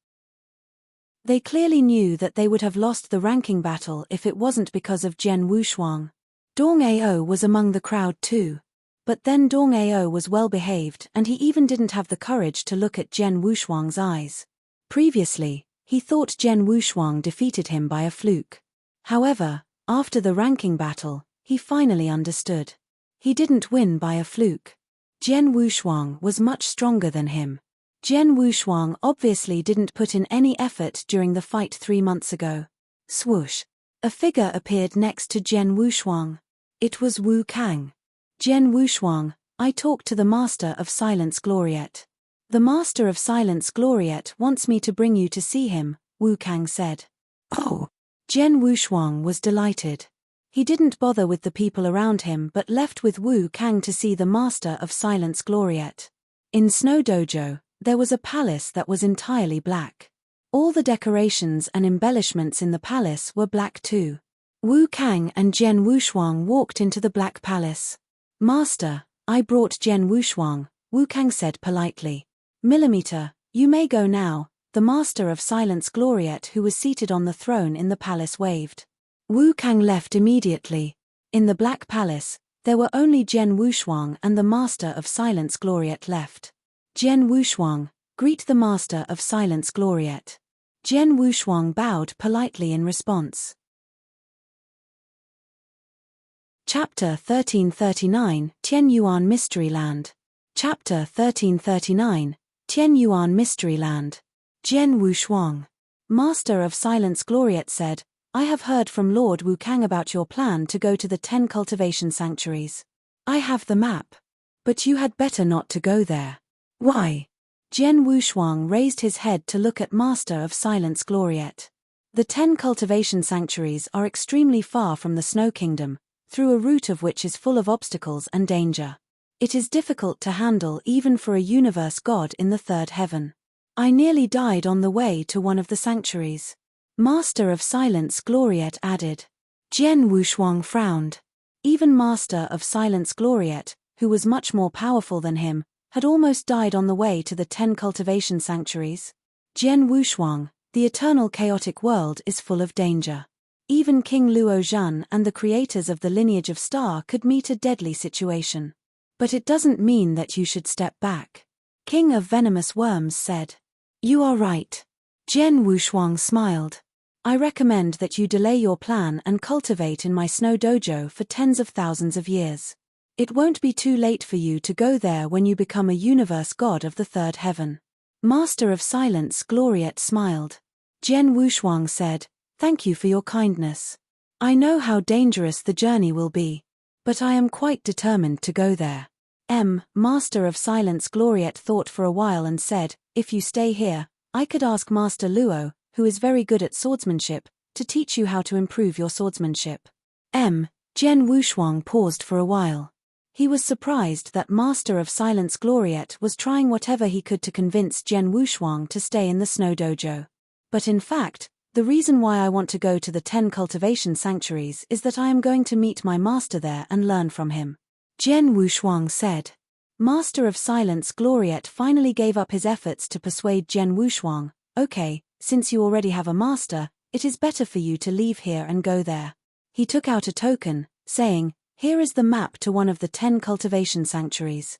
They clearly knew that they would have lost the ranking battle if it wasn't because of Jian Wushuang. Dong Ao was among the crowd too. But then Dong Ao was well behaved and he even didn't have the courage to look at Jian Wushuang's eyes. Previously, he thought Jian Wushuang defeated him by a fluke. However, after the ranking battle, he finally understood. He didn't win by a fluke. Jian Wushuang was much stronger than him. Jian Wushuang obviously didn't put in any effort during the fight 3 months ago. Swoosh. A figure appeared next to Jian Wushuang. It was Wu Kang. Jian Wushuang, I talked to the Master of Silence Gloriette. The Master of Silence Gloriette wants me to bring you to see him, Wu Kang said. Oh. Jian Wushuang was delighted. He didn't bother with the people around him but left with Wu Kang to see the Master of Silence Gloriette. In Snow Dojo, there was a palace that was entirely black. All the decorations and embellishments in the palace were black too. Wu Kang and Jian Wushuang walked into the black palace. Master, I brought Jian Wushuang, Wu Kang said politely. Millimeter, you may go now, the Master of Silence Gloriette who was seated on the throne in the palace waved. Wu Kang left immediately. In the Black Palace, there were only Jian Wushuang and the Master of Silence Gloriette left. Jian Wushuang, greet the Master of Silence Gloriette. Jian Wushuang bowed politely in response. Chapter 1339, Tian Yuan Mystery Land. Chapter 1339, Tian Yuan Mystery Land. Jian Wushuang, Master of Silence Gloriette said, I have heard from Lord Wu Kang about your plan to go to the 10 cultivation sanctuaries. I have the map. But you had better not to go there. Why? Jian Wushuang raised his head to look at Master of Silence Gloriette. The 10 cultivation sanctuaries are extremely far from the Snow Kingdom, through a route of which is full of obstacles and danger. It is difficult to handle even for a universe god in the 3rd heaven. I nearly died on the way to one of the sanctuaries. Master of Silence Gloriette added. Jian Wushuang frowned. Even Master of Silence Gloriette, who was much more powerful than him, had almost died on the way to the 10 cultivation sanctuaries. Jian Wushuang, the eternal chaotic world is full of danger. Even King Luo Zhan and the creators of the lineage of Star could meet a deadly situation. But it doesn't mean that you should step back. King of Venomous Worms said. You are right. Jian Wushuang smiled. I recommend that you delay your plan and cultivate in my snow dojo for tens of thousands of years. It won't be too late for you to go there when you become a universe god of the third heaven. Master of Silence Gloriette smiled. Jian Wushuang said, Thank you for your kindness. I know how dangerous the journey will be, but I am quite determined to go there. Master of Silence Gloriette thought for a while and said, If you stay here, I could ask Master Luo, who is very good at swordsmanship, to teach you how to improve your swordsmanship. Jian Wushuang paused for a while. He was surprised that Master of Silence Gloriette was trying whatever he could to convince Jian Wushuang to stay in the snow dojo. But in fact, the reason why I want to go to the 10 cultivation sanctuaries is that I am going to meet my master there and learn from him. Jian Wushuang said. Master of Silence Gloriette finally gave up his efforts to persuade Jian Wushuang, Okay, since you already have a master, it is better for you to leave here and go there. He took out a token, saying, Here is the map to one of the 10 cultivation sanctuaries.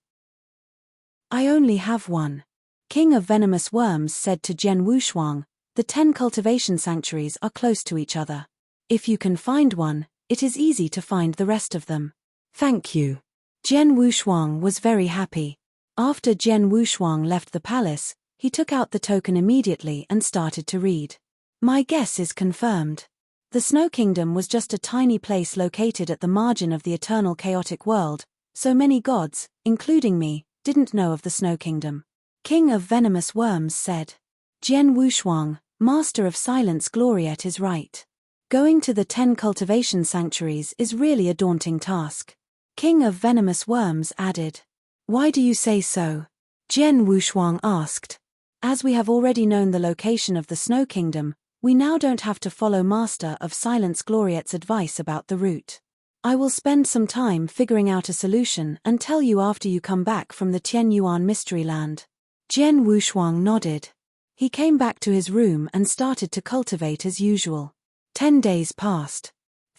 I only have one. King of Venomous Worms said to Jian Wushuang, The 10 cultivation sanctuaries are close to each other. If you can find one, it is easy to find the rest of them. Thank you. Jian Wushuang was very happy. After Jian Wushuang left the palace, he took out the token immediately and started to read. My guess is confirmed. The Snow Kingdom was just a tiny place located at the margin of the eternal chaotic world, so many gods, including me, didn't know of the Snow Kingdom. King of Venomous Worms said. Jian Wushuang, Master of Silence Gloriette is right. Going to the 10 cultivation sanctuaries is really a daunting task. King of Venomous Worms added. Why do you say so? Jian Wushuang asked. As we have already known the location of the Snow Kingdom, we now don't have to follow Master of Silence Gloriette's advice about the route. I will spend some time figuring out a solution and tell you after you come back from the Tianyuan Mystery Land. Jian Wushuang nodded. He came back to his room and started to cultivate as usual. 10 days passed.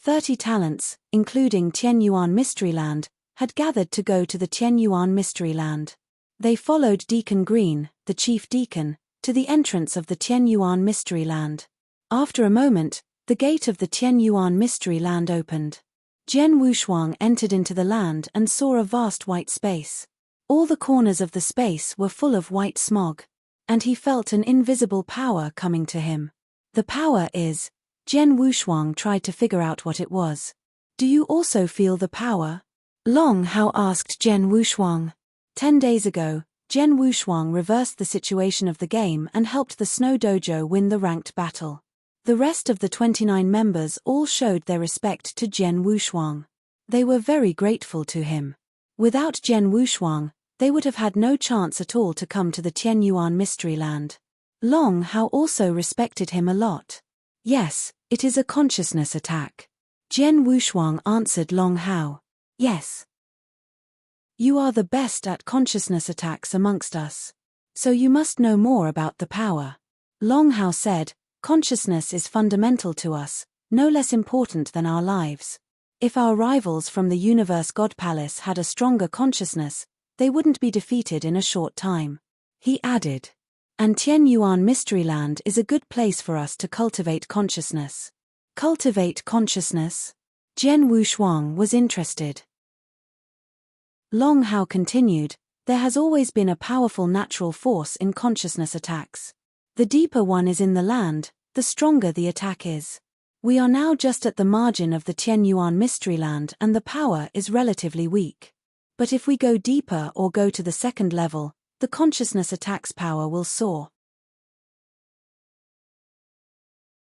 30 talents, including Tianyuan Mystery Land, had gathered to go to the Tianyuan Mystery Land. They followed Deacon Green, the chief deacon, to the entrance of the Tianyuan Mystery Land. After a moment, the gate of the Tianyuan Mystery Land opened. Jian Wushuang entered into the land and saw a vast white space. All the corners of the space were full of white smog. And he felt an invisible power coming to him. The power is... Jian Wushuang tried to figure out what it was. Do you also feel the power? Long Hao asked Jian Wushuang. 10 days ago, Jian Wushuang reversed the situation of the game and helped the Snow Dojo win the ranked battle. The rest of the 29 members all showed their respect to Jian Wushuang. They were very grateful to him. Without Jian Wushuang, they would have had no chance at all to come to the Tianyuan Mystery Land. Long Hao also respected him a lot. Yes, it is a consciousness attack. Jian Wushuang answered Long Hao. Yes. You are the best at consciousness attacks amongst us. So you must know more about the power. Long Hao said, Consciousness is fundamental to us, no less important than our lives. If our rivals from the Universe God Palace had a stronger consciousness, they wouldn't be defeated in a short time. He added. And Tianyuan Mystery Land is a good place for us to cultivate consciousness. Cultivate consciousness? Jian Wushuang was interested. Long Hao continued, there has always been a powerful natural force in consciousness attacks. The deeper one is in the land, the stronger the attack is. We are now just at the margin of the Tianyuan Mystery Land and the power is relatively weak. But if we go deeper or go to the second level, the consciousness attack's power will soar.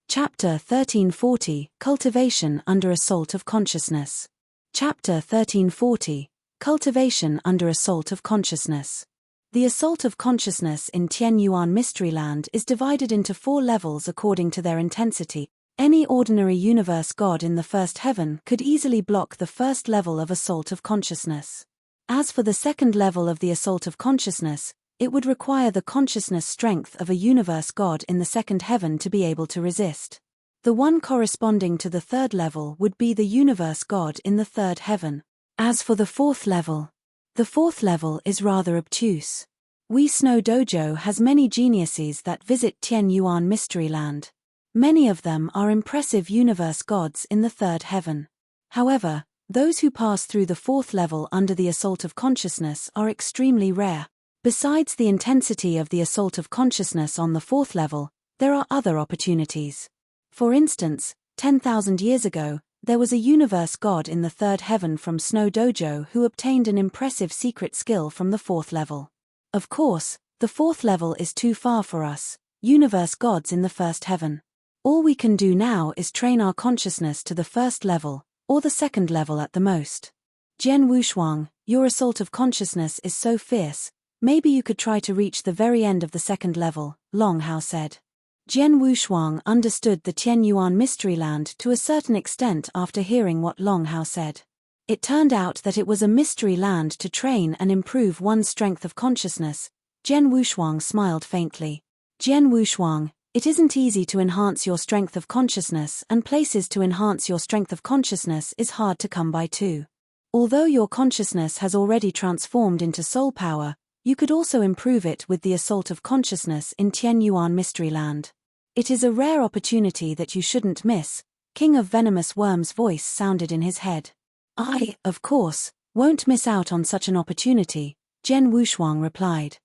Chapter 1340, Cultivation under Assault of Consciousness. Chapter 1340, Cultivation under Assault of Consciousness. The assault of consciousness in Tianyuan Mystery Land is divided into 4 levels according to their intensity. Any ordinary universe god in the first heaven could easily block the first level of assault of consciousness. As for the second level of the assault of consciousness, it would require the consciousness strength of a universe god in the second heaven to be able to resist. The one corresponding to the third level would be the universe god in the third heaven. As for the fourth level is rather obtuse. We Snow Dojo has many geniuses that visit Tian Yuan Mystery Land. Many of them are impressive universe gods in the third heaven. However, those who pass through the fourth level under the assault of consciousness are extremely rare. Besides the intensity of the assault of consciousness on the fourth level, there are other opportunities. For instance, 10,000 years ago, there was a universe god in the third heaven from Snow Dojo who obtained an impressive secret skill from the fourth level. Of course, the fourth level is too far for us, universe gods in the first heaven. All we can do now is train our consciousness to the first level, or the second level at the most. Jian Wushuang, your assault of consciousness is so fierce, maybe you could try to reach the very end of the second level, Long Hao said. Jian Wushuang understood the Tian Yuan Mystery Land to a certain extent after hearing what Long Hao said. It turned out that it was a mystery land to train and improve one's strength of consciousness. Jian Wushuang smiled faintly. Jian Wushuang, it isn't easy to enhance your strength of consciousness, and places to enhance your strength of consciousness is hard to come by too. Although your consciousness has already transformed into soul power, you could also improve it with the assault of consciousness in Tian Yuan Mystery Land. It is a rare opportunity that you shouldn't miss. King of Venomous Worm's voice sounded in his head. I, of course, won't miss out on such an opportunity, Jian Wushuang replied.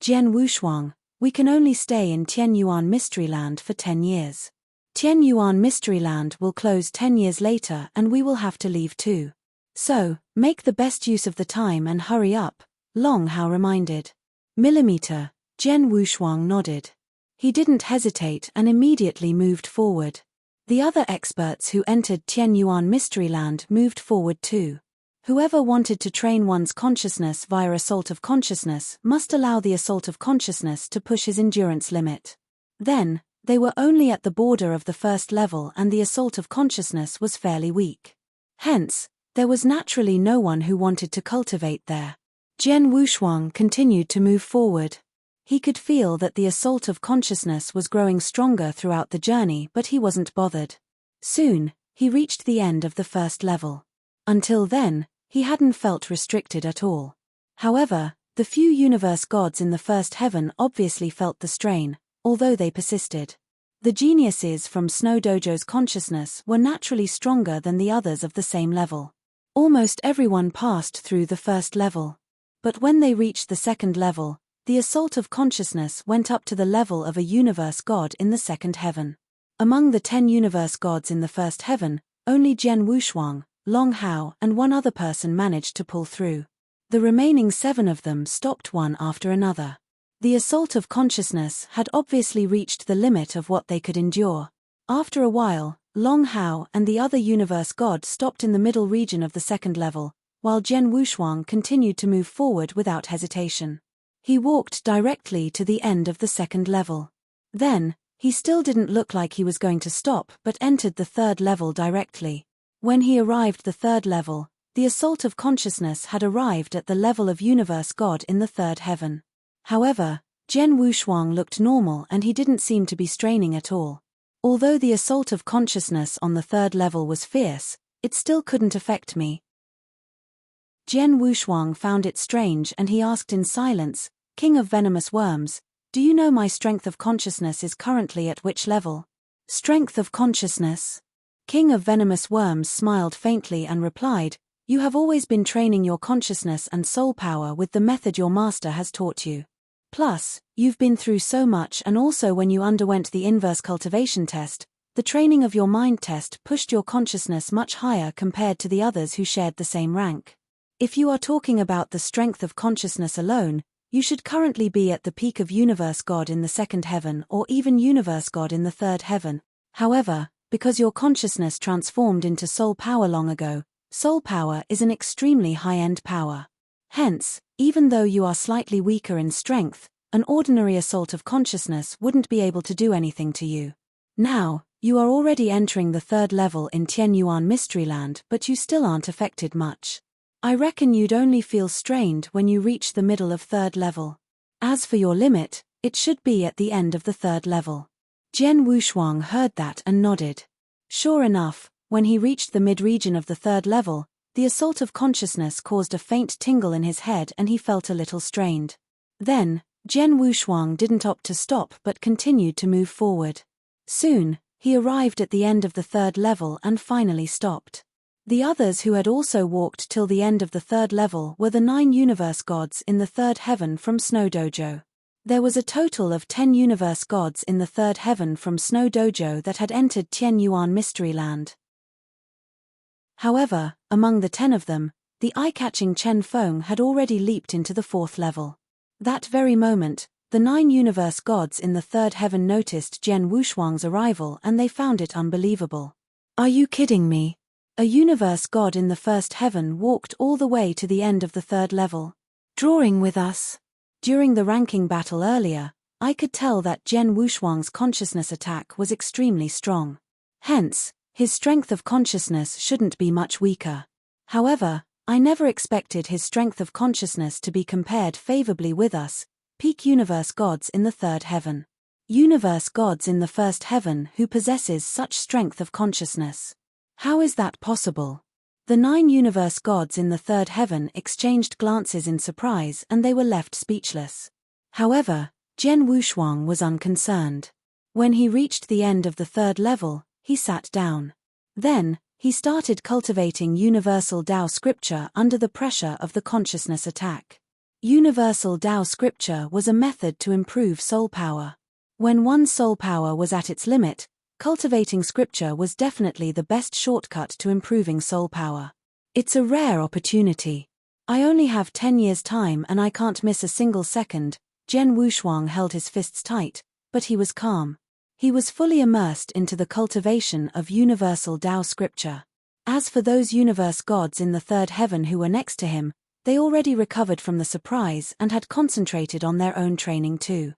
Jian Wushuang, we can only stay in Tian Yuan Mystery Land for 10 years. Tian Yuan Mystery Land will close 10 years later and we will have to leave too. So, make the best use of the time and hurry up, Long Hao reminded. Millimeter, Jian Wushuang nodded. He didn't hesitate and immediately moved forward. The other experts who entered Tian Yuan Mystery Land moved forward too. Whoever wanted to train one's consciousness via assault of consciousness must allow the assault of consciousness to push his endurance limit. Then, they were only at the border of the first level and the assault of consciousness was fairly weak. Hence, there was naturally no one who wanted to cultivate there. Jian Wushuang continued to move forward. He could feel that the assault of consciousness was growing stronger throughout the journey, but he wasn't bothered. Soon, he reached the end of the first level. Until then, he hadn't felt restricted at all. However, the few universe gods in the first heaven obviously felt the strain, although they persisted. The geniuses from Snow Dojo's consciousness were naturally stronger than the others of the same level. Almost everyone passed through the first level. But when they reached the second level, the assault of consciousness went up to the level of a universe god in the second heaven. Among the 10 universe gods in the first heaven, only Jian Wushuang, Long Hao and one other person managed to pull through. The remaining 7 of them stopped one after another. The assault of consciousness had obviously reached the limit of what they could endure. After a while, Long Hao and the other universe god stopped in the middle region of the second level, while Jian Wushuang continued to move forward without hesitation. He walked directly to the end of the second level. Then, he still didn't look like he was going to stop but entered the third level directly. When he arrived the third level, the assault of consciousness had arrived at the level of universe god in the third heaven. However, Jian Wushuang looked normal and he didn't seem to be straining at all. Although the assault of consciousness on the third level was fierce, it still couldn't affect me. Jian Wushuang found it strange and he asked in silence, King of Venomous Worms, do you know my strength of consciousness is currently at which level? Strength of consciousness? King of Venomous Worms smiled faintly and replied, you have always been training your consciousness and soul power with the method your master has taught you. Plus, you've been through so much, and also when you underwent the inverse cultivation test, the training of your mind test pushed your consciousness much higher compared to the others who shared the same rank. If you are talking about the strength of consciousness alone, you should currently be at the peak of Universe God in the second heaven or even Universe God in the third heaven. However, because your consciousness transformed into soul power long ago, soul power is an extremely high-end power. Hence, even though you are slightly weaker in strength, an ordinary assault of consciousness wouldn't be able to do anything to you. Now, you are already entering the third level in Tian Yuan Mystery Land, but you still aren't affected much. I reckon you'd only feel strained when you reach the middle of third level. As for your limit, it should be at the end of the third level. Jian Wushuang heard that and nodded. Sure enough, when he reached the mid-region of the third level, The assault of consciousness caused a faint tingle in his head and he felt a little strained. Then, Jian Wushuang didn't opt to stop but continued to move forward. Soon, he arrived at the end of the third level and finally stopped. The others who had also walked till the end of the third level were the 9 universe gods in the third heaven from Snow Dojo. There was a total of 10 universe gods in the third heaven from Snow Dojo that had entered Tian Yuan Mystery Land. However, among the 10 of them, the eye-catching Chen Feng had already leaped into the fourth level. That very moment, the 9 universe gods in the third heaven noticed Jian Wushuang's arrival and they found it unbelievable. Are you kidding me? A universe god in the first heaven walked all the way to the end of the third level. Drawing with us. During the ranking battle earlier, I could tell that Jian Wushuang's consciousness attack was extremely strong. Hence, his strength of consciousness shouldn't be much weaker. However, I never expected his strength of consciousness to be compared favorably with us, peak universe gods in the third heaven. Universe gods in the first heaven who possesses such strength of consciousness. How is that possible? The 9 universe gods in the third heaven exchanged glances in surprise and they were left speechless. However, Jian Wushuang was unconcerned. When he reached the end of the third level, he sat down. Then, he started cultivating Universal Tao Scripture under the pressure of the consciousness attack. Universal Tao Scripture was a method to improve soul power. When one's soul power was at its limit, cultivating Scripture was definitely the best shortcut to improving soul power. It's a rare opportunity. I only have 10 years' time and I can't miss a single second. Jian Wushuang held his fists tight, but he was calm. He was fully immersed into the cultivation of Universal Tao Scripture. As for those universe gods in the third heaven who were next to him, they already recovered from the surprise and had concentrated on their own training too.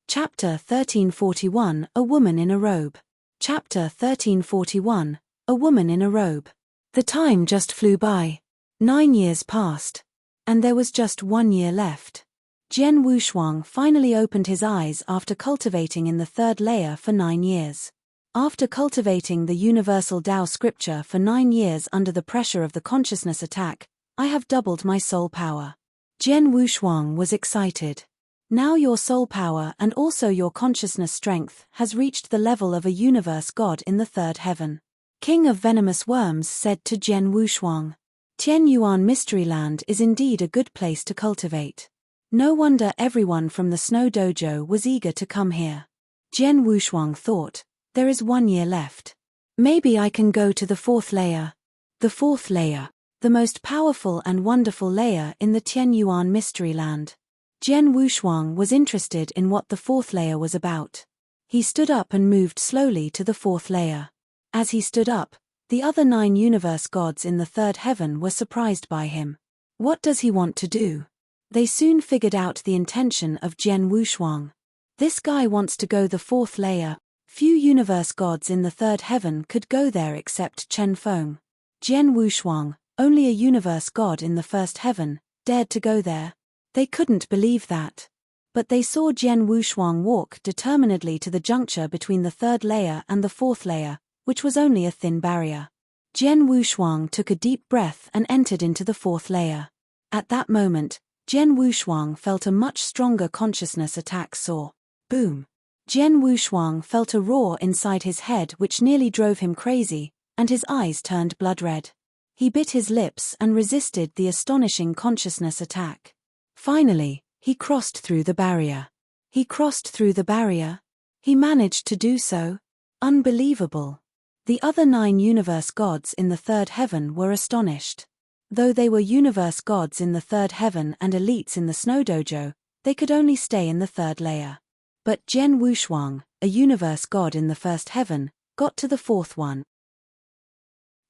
Chapter 1341 – A Woman in a Robe. Chapter 1341 – A Woman in a Robe. The time just flew by. 9 years passed. And there was just 1 year left. Jian Wushuang finally opened his eyes after cultivating in the third layer for 9 years. After cultivating the Universal Tao Scripture for 9 years under the pressure of the consciousness attack, I have doubled my soul power. Jian Wushuang was excited. Now your soul power and also your consciousness strength has reached the level of a universe god in the third heaven. King of Venomous Worms said to Jian Wushuang, Tian Yuan Mystery Land is indeed a good place to cultivate. No wonder everyone from the Snow Dojo was eager to come here. Jian Wushuang thought, there is 1 year left. Maybe I can go to the fourth layer. The fourth layer, the most powerful and wonderful layer in the Tian Yuan Mystery Land. Jian Wushuang was interested in what the fourth layer was about. He stood up and moved slowly to the fourth layer. As he stood up, the other 9 universe gods in the third heaven were surprised by him. What does he want to do? They soon figured out the intention of Jian Wushuang. This guy wants to go the fourth layer. Few universe gods in the third heaven could go there except Chen Feng. Jian Wushuang, only a universe god in the first heaven, dared to go there. They couldn't believe that. But they saw Jian Wushuang walk determinedly to the juncture between the third layer and the fourth layer, which was only a thin barrier. Jian Wushuang took a deep breath and entered into the fourth layer. At that moment, Jian Wushuang felt a much stronger consciousness attack soar. Boom! Jian Wushuang felt a roar inside his head which nearly drove him crazy, and his eyes turned blood red. He bit his lips and resisted the astonishing consciousness attack. Finally, he crossed through the barrier. He crossed through the barrier. He managed to do so. Unbelievable. The other 9 universe gods in the third heaven were astonished. Though they were universe gods in the third heaven and elites in the Snow Dojo, they could only stay in the third layer. But Jian Wushuang, a universe god in the first heaven, got to the fourth one.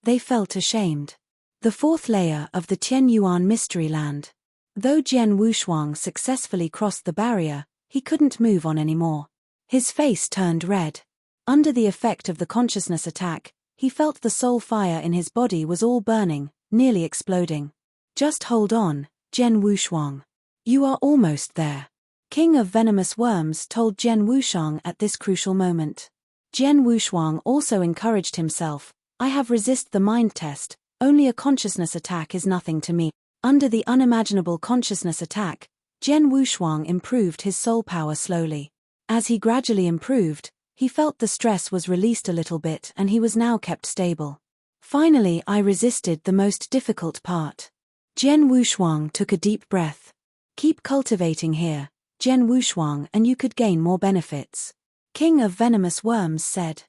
They felt ashamed. The fourth layer of the Tian Yuan Mystery Land. Though Jian Wushuang successfully crossed the barrier, he couldn't move on anymore. His face turned red. Under the effect of the consciousness attack, he felt the soul fire in his body was all burning, nearly exploding. Just hold on, Jian Wushuang. You are almost there. King of Venomous Worms told Jian Wushuang at this crucial moment. Jian Wushuang also encouraged himself, I have resist the mind test, only a consciousness attack is nothing to me. Under the unimaginable consciousness attack, Jian Wushuang improved his soul power slowly. As he gradually improved, he felt the stress was released a little bit and he was now kept stable. Finally, I resisted the most difficult part. Jian Wushuang took a deep breath. Keep cultivating here, Jian Wushuang, and you could gain more benefits. King of Venomous Worms said.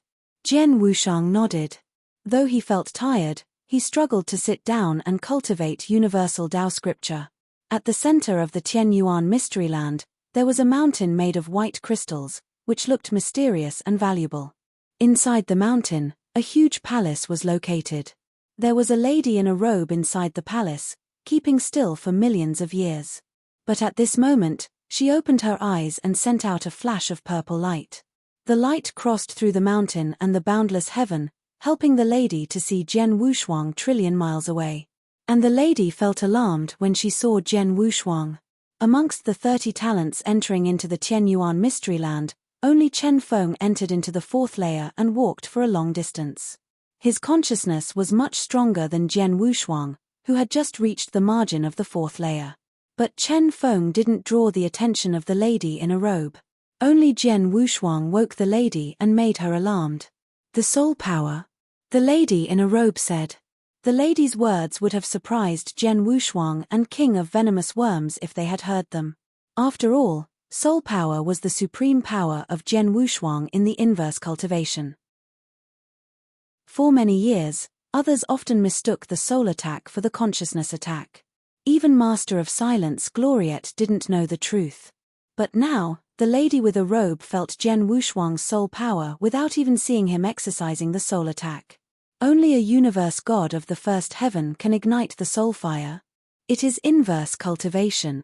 Jian Wushuang nodded. Though he felt tired, he struggled to sit down and cultivate universal Tao scripture. At the center of the Tianyuan mystery land, there was a mountain made of white crystals, which looked mysterious and valuable. Inside the mountain, a huge palace was located. There was a lady in a robe inside the palace, keeping still for millions of years. But at this moment, she opened her eyes and sent out a flash of purple light. The light crossed through the mountain and the boundless heaven, helping the lady to see Jian Wushuang trillion miles away. And the lady felt alarmed when she saw Jian Wushuang. Amongst the 30 talents entering into the Tianyuan mystery land, only Chen Feng entered into the fourth layer and walked for a long distance. His consciousness was much stronger than Jian Wushuang, who had just reached the margin of the fourth layer. But Chen Feng didn't draw the attention of the lady in a robe. Only Jian Wushuang woke the lady and made her alarmed. The soul power? The lady in a robe said. The lady's words would have surprised Jian Wushuang and King of Venomous Worms if they had heard them. After all, soul power was the supreme power of Jian Wushuang in the inverse cultivation. For many years, others often mistook the soul attack for the consciousness attack. Even Master of Silence Gloriette didn't know the truth. But now, the lady with a robe felt Jian Wushuang's soul power without even seeing him exercising the soul attack. Only a universe god of the first heaven can ignite the soul fire. It is inverse cultivation.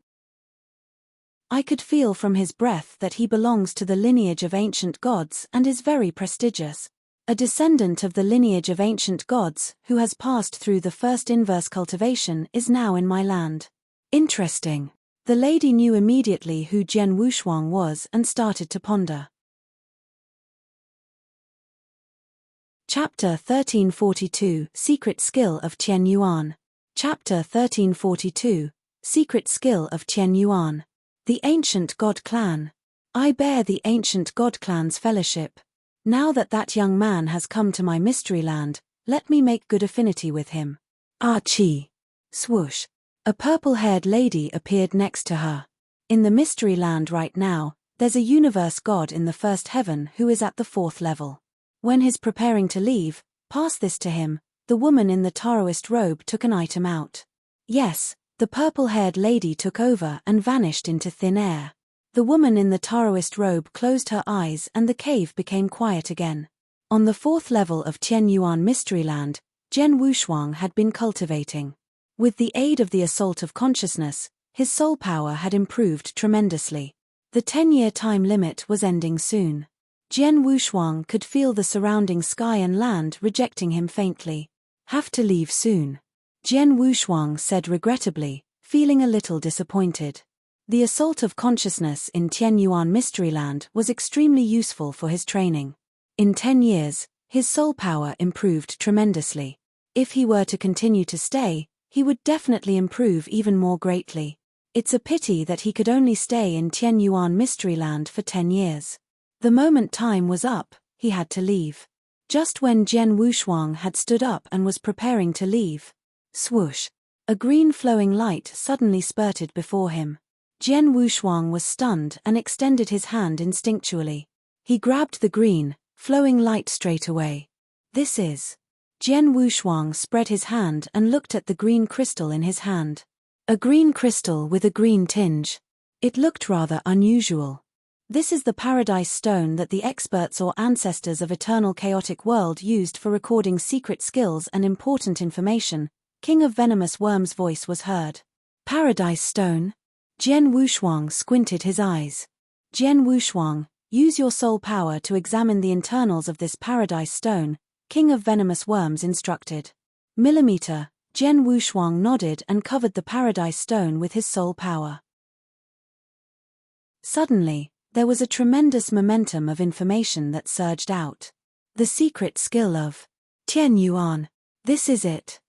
I could feel from his breath that he belongs to the lineage of ancient gods and is very prestigious. A descendant of the lineage of ancient gods who has passed through the first inverse cultivation is now in my land. Interesting. The lady knew immediately who Jian Wushuang was and started to ponder. Chapter 1342 Secret Skill of Tianyuan. Chapter 1342 Secret Skill of Tianyuan. The Ancient God Clan. I bear the Ancient God Clan's fellowship. Now that young man has come to my mystery land, let me make good affinity with him. Ah chi. Swoosh. A purple-haired lady appeared next to her. In the mystery land right now, there's a universe god in the first heaven who is at the fourth level. When he's preparing to leave, pass this to him. The woman in the Taoist robe took an item out. Yes, the purple-haired lady took over and vanished into thin air. The woman in the Taoist robe closed her eyes and the cave became quiet again. On the fourth level of Tianyuan Mystery Land, Jian Wushuang had been cultivating. With the aid of the assault of consciousness, his soul power had improved tremendously. The 10-year time limit was ending soon. Jian Wushuang could feel the surrounding sky and land rejecting him faintly. Have to leave soon. Jian Wushuang said regrettably, feeling a little disappointed. The assault of consciousness in Tianyuan Mystery Land was extremely useful for his training. In 10 years, his soul power improved tremendously. If he were to continue to stay, he would definitely improve even more greatly. It's a pity that he could only stay in Tianyuan Mystery Land for 10 years. The moment time was up, he had to leave. Just when Jian Wushuang had stood up and was preparing to leave. Swoosh. A green flowing light suddenly spurted before him. Jian Wushuang was stunned and extended his hand instinctually. He grabbed the green, flowing light straight away. This is. Jian Wushuang spread his hand and looked at the green crystal in his hand. A green crystal with a green tinge. It looked rather unusual. This is the paradise stone that the experts or ancestors of eternal chaotic world used for recording secret skills and important information. King of Venomous Worms' voice was heard. Paradise stone? Jian Wushuang squinted his eyes. Jian Wushuang, use your soul power to examine the internals of this paradise stone, King of Venomous Worms instructed. Millimeter, Jian Wushuang nodded and covered the paradise stone with his soul power. Suddenly, there was a tremendous momentum of information that surged out. The secret skill of Tian Yuan. This is it.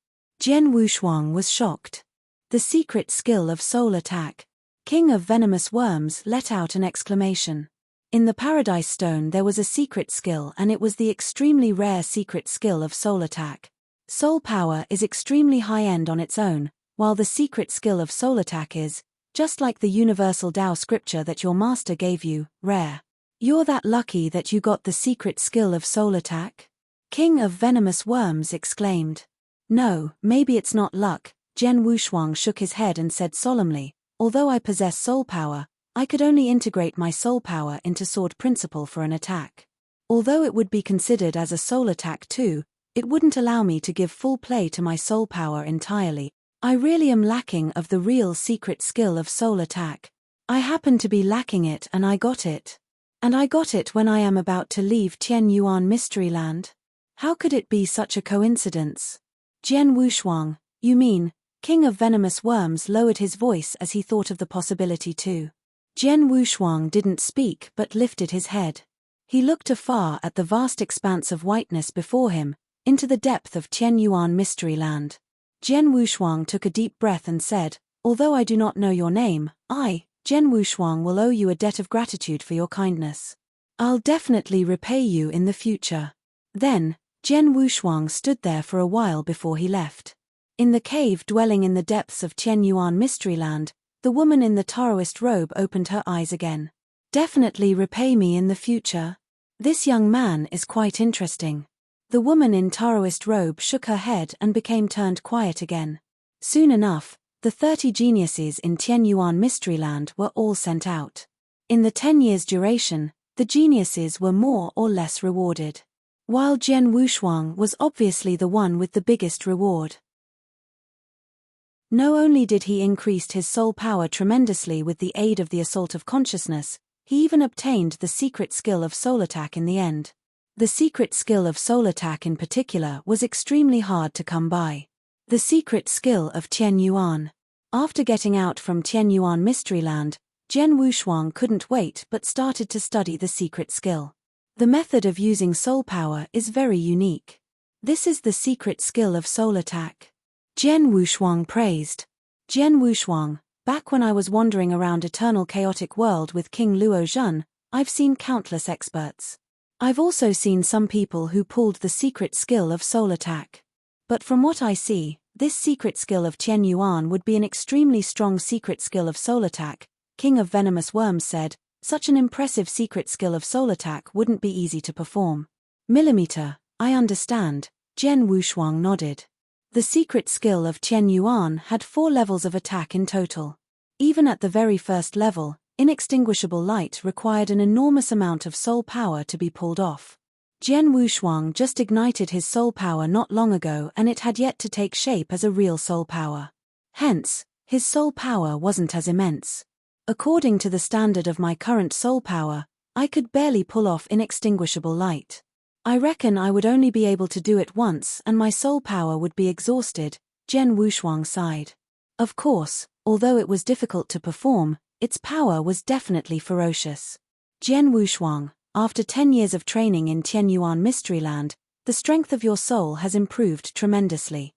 Jian Wushuang was shocked. The secret skill of soul attack. King of Venomous Worms let out an exclamation. In the Paradise Stone there was a secret skill, and it was the extremely rare secret skill of soul attack. Soul power is extremely high-end on its own, while the secret skill of soul attack is, just like the universal Tao scripture that your master gave you, rare. You're that lucky that you got the secret skill of soul attack? King of Venomous Worms exclaimed. No, maybe it's not luck. Jian Wushuang shook his head and said solemnly, although I possess soul power, I could only integrate my soul power into sword principle for an attack. Although it would be considered as a soul attack too, it wouldn't allow me to give full play to my soul power entirely. I really am lacking of the real secret skill of soul attack. I happen to be lacking it, and I got it. And I got it when I am about to leave Tian Yuan Mystery Land. How could it be such a coincidence? Jian Wushuang, you mean? King of Venomous Worms lowered his voice as he thought of the possibility too. Jian Wushuang didn't speak but lifted his head. He looked afar at the vast expanse of whiteness before him, into the depth of Tian Yuan Mystery Land. Jian Wushuang took a deep breath and said, although I do not know your name, I, Jian Wushuang, will owe you a debt of gratitude for your kindness. I'll definitely repay you in the future. Then, Jian Wushuang stood there for a while before he left. In the cave dwelling in the depths of Tian Yuan Mystery Land, the woman in the Taoist robe opened her eyes again. Definitely repay me in the future. This young man is quite interesting. The woman in Taoist robe shook her head and became turned quiet again. Soon enough, the 30 geniuses in Tian Yuan Mystery Land were all sent out. In the 10 years' duration, the geniuses were more or less rewarded. While Jian Wushuang was obviously the one with the biggest reward. Not only did he increase his soul power tremendously with the aid of the assault of consciousness, he even obtained the secret skill of soul attack in the end. The secret skill of soul attack in particular was extremely hard to come by. The secret skill of Tian Yuan. After getting out from Tian Yuan Mystery Land, Jian Wushuang couldn't wait but started to study the secret skill. The method of using soul power is very unique. This is the secret skill of soul attack. Jian Wushuang praised. Jian Wushuang, back when I was wandering around Eternal Chaotic World with King Luo Zhen, I've seen countless experts. I've also seen some people who pulled the secret skill of soul attack. But from what I see, this secret skill of Tian Yuan would be an extremely strong secret skill of soul attack, King of Venomous Worms said. Such an impressive secret skill of soul attack wouldn't be easy to perform. Millimeter, I understand, Jian Wushuang nodded. The secret skill of Tian Yuan had 4 levels of attack in total. Even at the very first level, inextinguishable light required an enormous amount of soul power to be pulled off. Jian Wushuang just ignited his soul power not long ago, and it had yet to take shape as a real soul power. Hence, his soul power wasn't as immense. According to the standard of my current soul power, I could barely pull off inextinguishable light. I reckon I would only be able to do it once and my soul power would be exhausted, Jian Wushuang sighed. Of course, although it was difficult to perform, its power was definitely ferocious. Jian Wushuang, after 10 years of training in Tian Yuan Mystery Land, the strength of your soul has improved tremendously.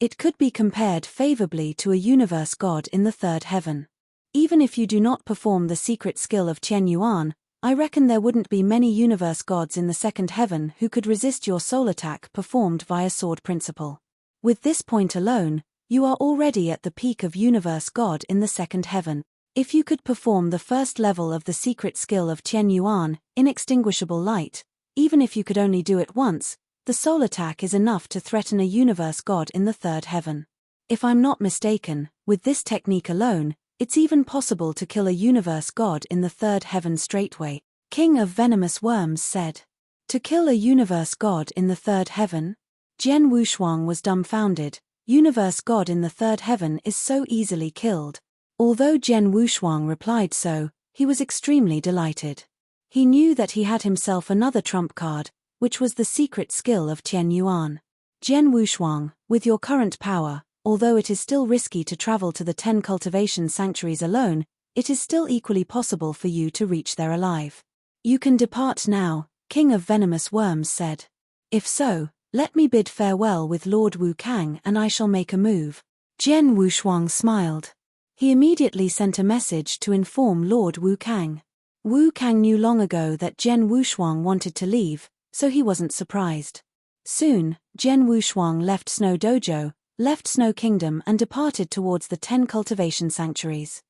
It could be compared favorably to a universe god in the third heaven. Even if you do not perform the secret skill of Tian Yuan, I reckon there wouldn't be many universe gods in the second heaven who could resist your soul attack performed via sword principle. With this point alone, you are already at the peak of universe god in the second heaven. If you could perform the first level of the secret skill of Tian Yuan, inextinguishable light, even if you could only do it once, the soul attack is enough to threaten a universe god in the third heaven. If I'm not mistaken, with this technique alone, it's even possible to kill a universe god in the third heaven straightway, King of Venomous Worms said. To kill a universe god in the third heaven? Jian Wushuang was dumbfounded. Universe god in the third heaven is so easily killed. Although Jian Wushuang replied so, he was extremely delighted. He knew that he had himself another trump card, which was the secret skill of Tian Yuan. Jian Wushuang, with your current power, although it is still risky to travel to the 10 cultivation sanctuaries alone, it is still equally possible for you to reach there alive. You can depart now, King of Venomous Worms said. If so, let me bid farewell with Lord Wu Kang and I shall make a move. Jian Wushuang smiled. He immediately sent a message to inform Lord Wu Kang. Wu Kang knew long ago that Jian Wushuang wanted to leave, so he wasn't surprised. Soon, Jian Wushuang left Snow Dojo, left Snow Kingdom and departed towards the 10 cultivation sanctuaries.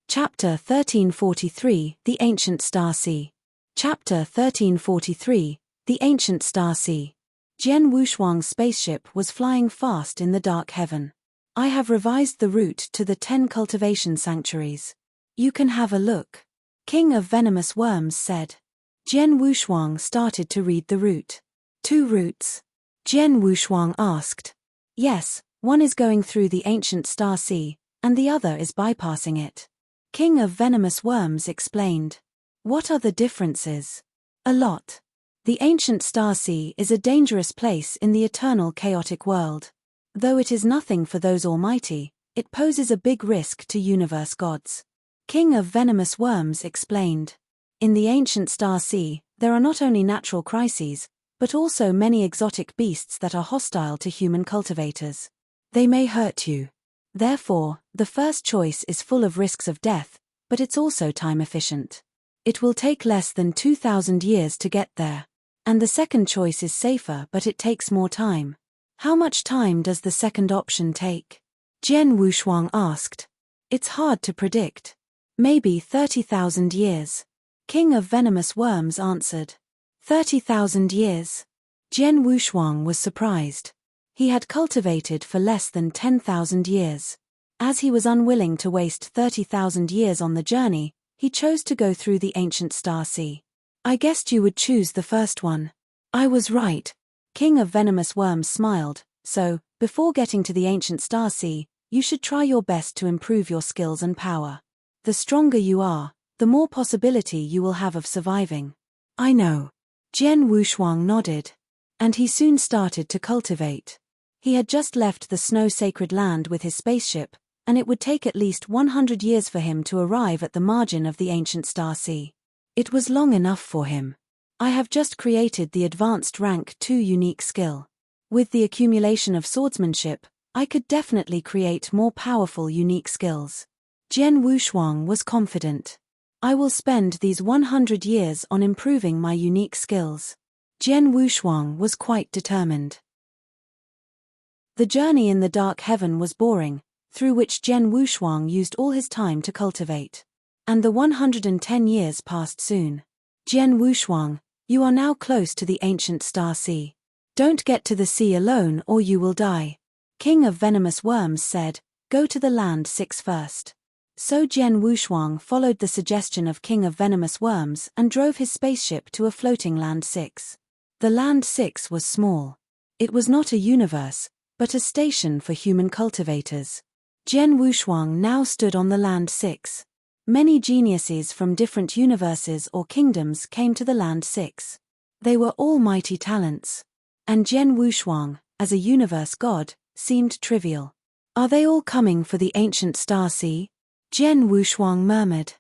Chapter 1343, The Ancient Star Sea. Chapter 1343, The Ancient Star Sea. Jian Wushuang's spaceship was flying fast in the dark heaven. I have revised the route to the 10 cultivation sanctuaries. You can have a look. King of Venomous Worms said. Jian Wushuang started to read the route. 2 routes? Jian Wushuang asked. Yes, one is going through the ancient Star Sea, and the other is bypassing it. King of Venomous Worms explained. What are the differences? A lot. The ancient Star Sea is a dangerous place in the eternal chaotic world. Though it is nothing for those almighty, it poses a big risk to universe gods. King of Venomous Worms explained. In the ancient Star Sea, there are not only natural crises, but also many exotic beasts that are hostile to human cultivators. They may hurt you. Therefore, the first choice is full of risks of death, but it's also time efficient. It will take less than 2,000 years to get there. And the second choice is safer, but it takes more time. How much time does the second option take? Jian Wushuang asked. It's hard to predict. Maybe 30,000 years. King of Venomous Worms answered. 30,000 years. Jian Wushuang was surprised. He had cultivated for less than 10,000 years. As he was unwilling to waste 30,000 years on the journey, he chose to go through the ancient Star Sea. I guessed you would choose the first one. I was right. King of Venomous Worms smiled. So, before getting to the ancient Star Sea, you should try your best to improve your skills and power. The stronger you are, the more possibility you will have of surviving. I know. Jian Wushuang nodded. And he soon started to cultivate. He had just left the snow-sacred land with his spaceship, and it would take at least 100 years for him to arrive at the margin of the ancient Star Sea. It was long enough for him. I have just created the advanced rank 2 unique skill. With the accumulation of swordsmanship, I could definitely create more powerful unique skills. Jian Wushuang was confident. I will spend these 100 years on improving my unique skills. Jian Wushuang was quite determined. The journey in the dark heaven was boring, through which Jian Wushuang used all his time to cultivate. And the 110 years passed soon. Jian Wushuang, you are now close to the ancient Star Sea. Don't get to the sea alone or you will die. King of Venomous Worms said, go to the land 6 first. So Jian Wushuang followed the suggestion of King of Venomous Worms and drove his spaceship to a floating land 6. The land 6 was small. It was not a universe, but a station for human cultivators. Jian Wushuang now stood on the land 6. Many geniuses from different universes or kingdoms came to the land 6. They were all mighty talents. And Jian Wushuang, as a universe god, seemed trivial. Are they all coming for the ancient Star Sea? Jian Wushuang murmured.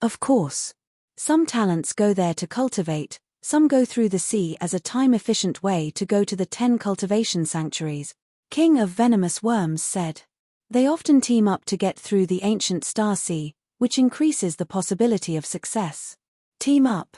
Of course. Some talents go there to cultivate, some go through the sea as a time-efficient way to go to the 10 cultivation sanctuaries, King of Venomous Worms said. They often team up to get through the ancient Star Sea, which increases the possibility of success. Team up.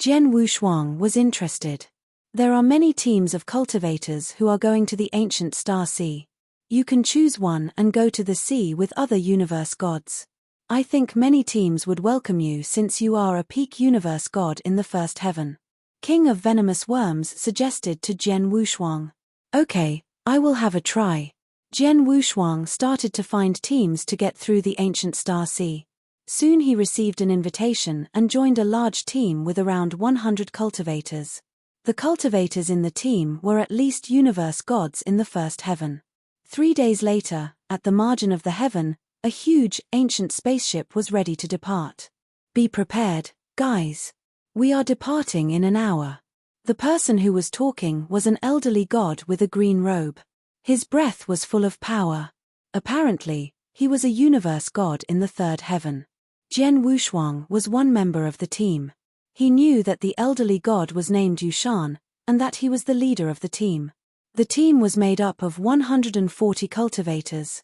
Jian Wushuang was interested. There are many teams of cultivators who are going to the ancient Star Sea. You can choose one and go to the sea with other universe gods. I think many teams would welcome you since you are a peak universe god in the first heaven. King of Venomous Worms suggested to Jian Wushuang. Okay, I will have a try. Jian Wushuang started to find teams to get through the ancient Star Sea. Soon he received an invitation and joined a large team with around 100 cultivators. The cultivators in the team were at least universe gods in the first heaven. 3 days later, at the margin of the heaven, a huge, ancient spaceship was ready to depart. Be prepared, guys. We are departing in an hour. The person who was talking was an elderly god with a green robe. His breath was full of power. Apparently, he was a universe god in the third heaven. Jian Wushuang was one member of the team. He knew that the elderly god was named Yushan, and that he was the leader of the team. The team was made up of 140 cultivators.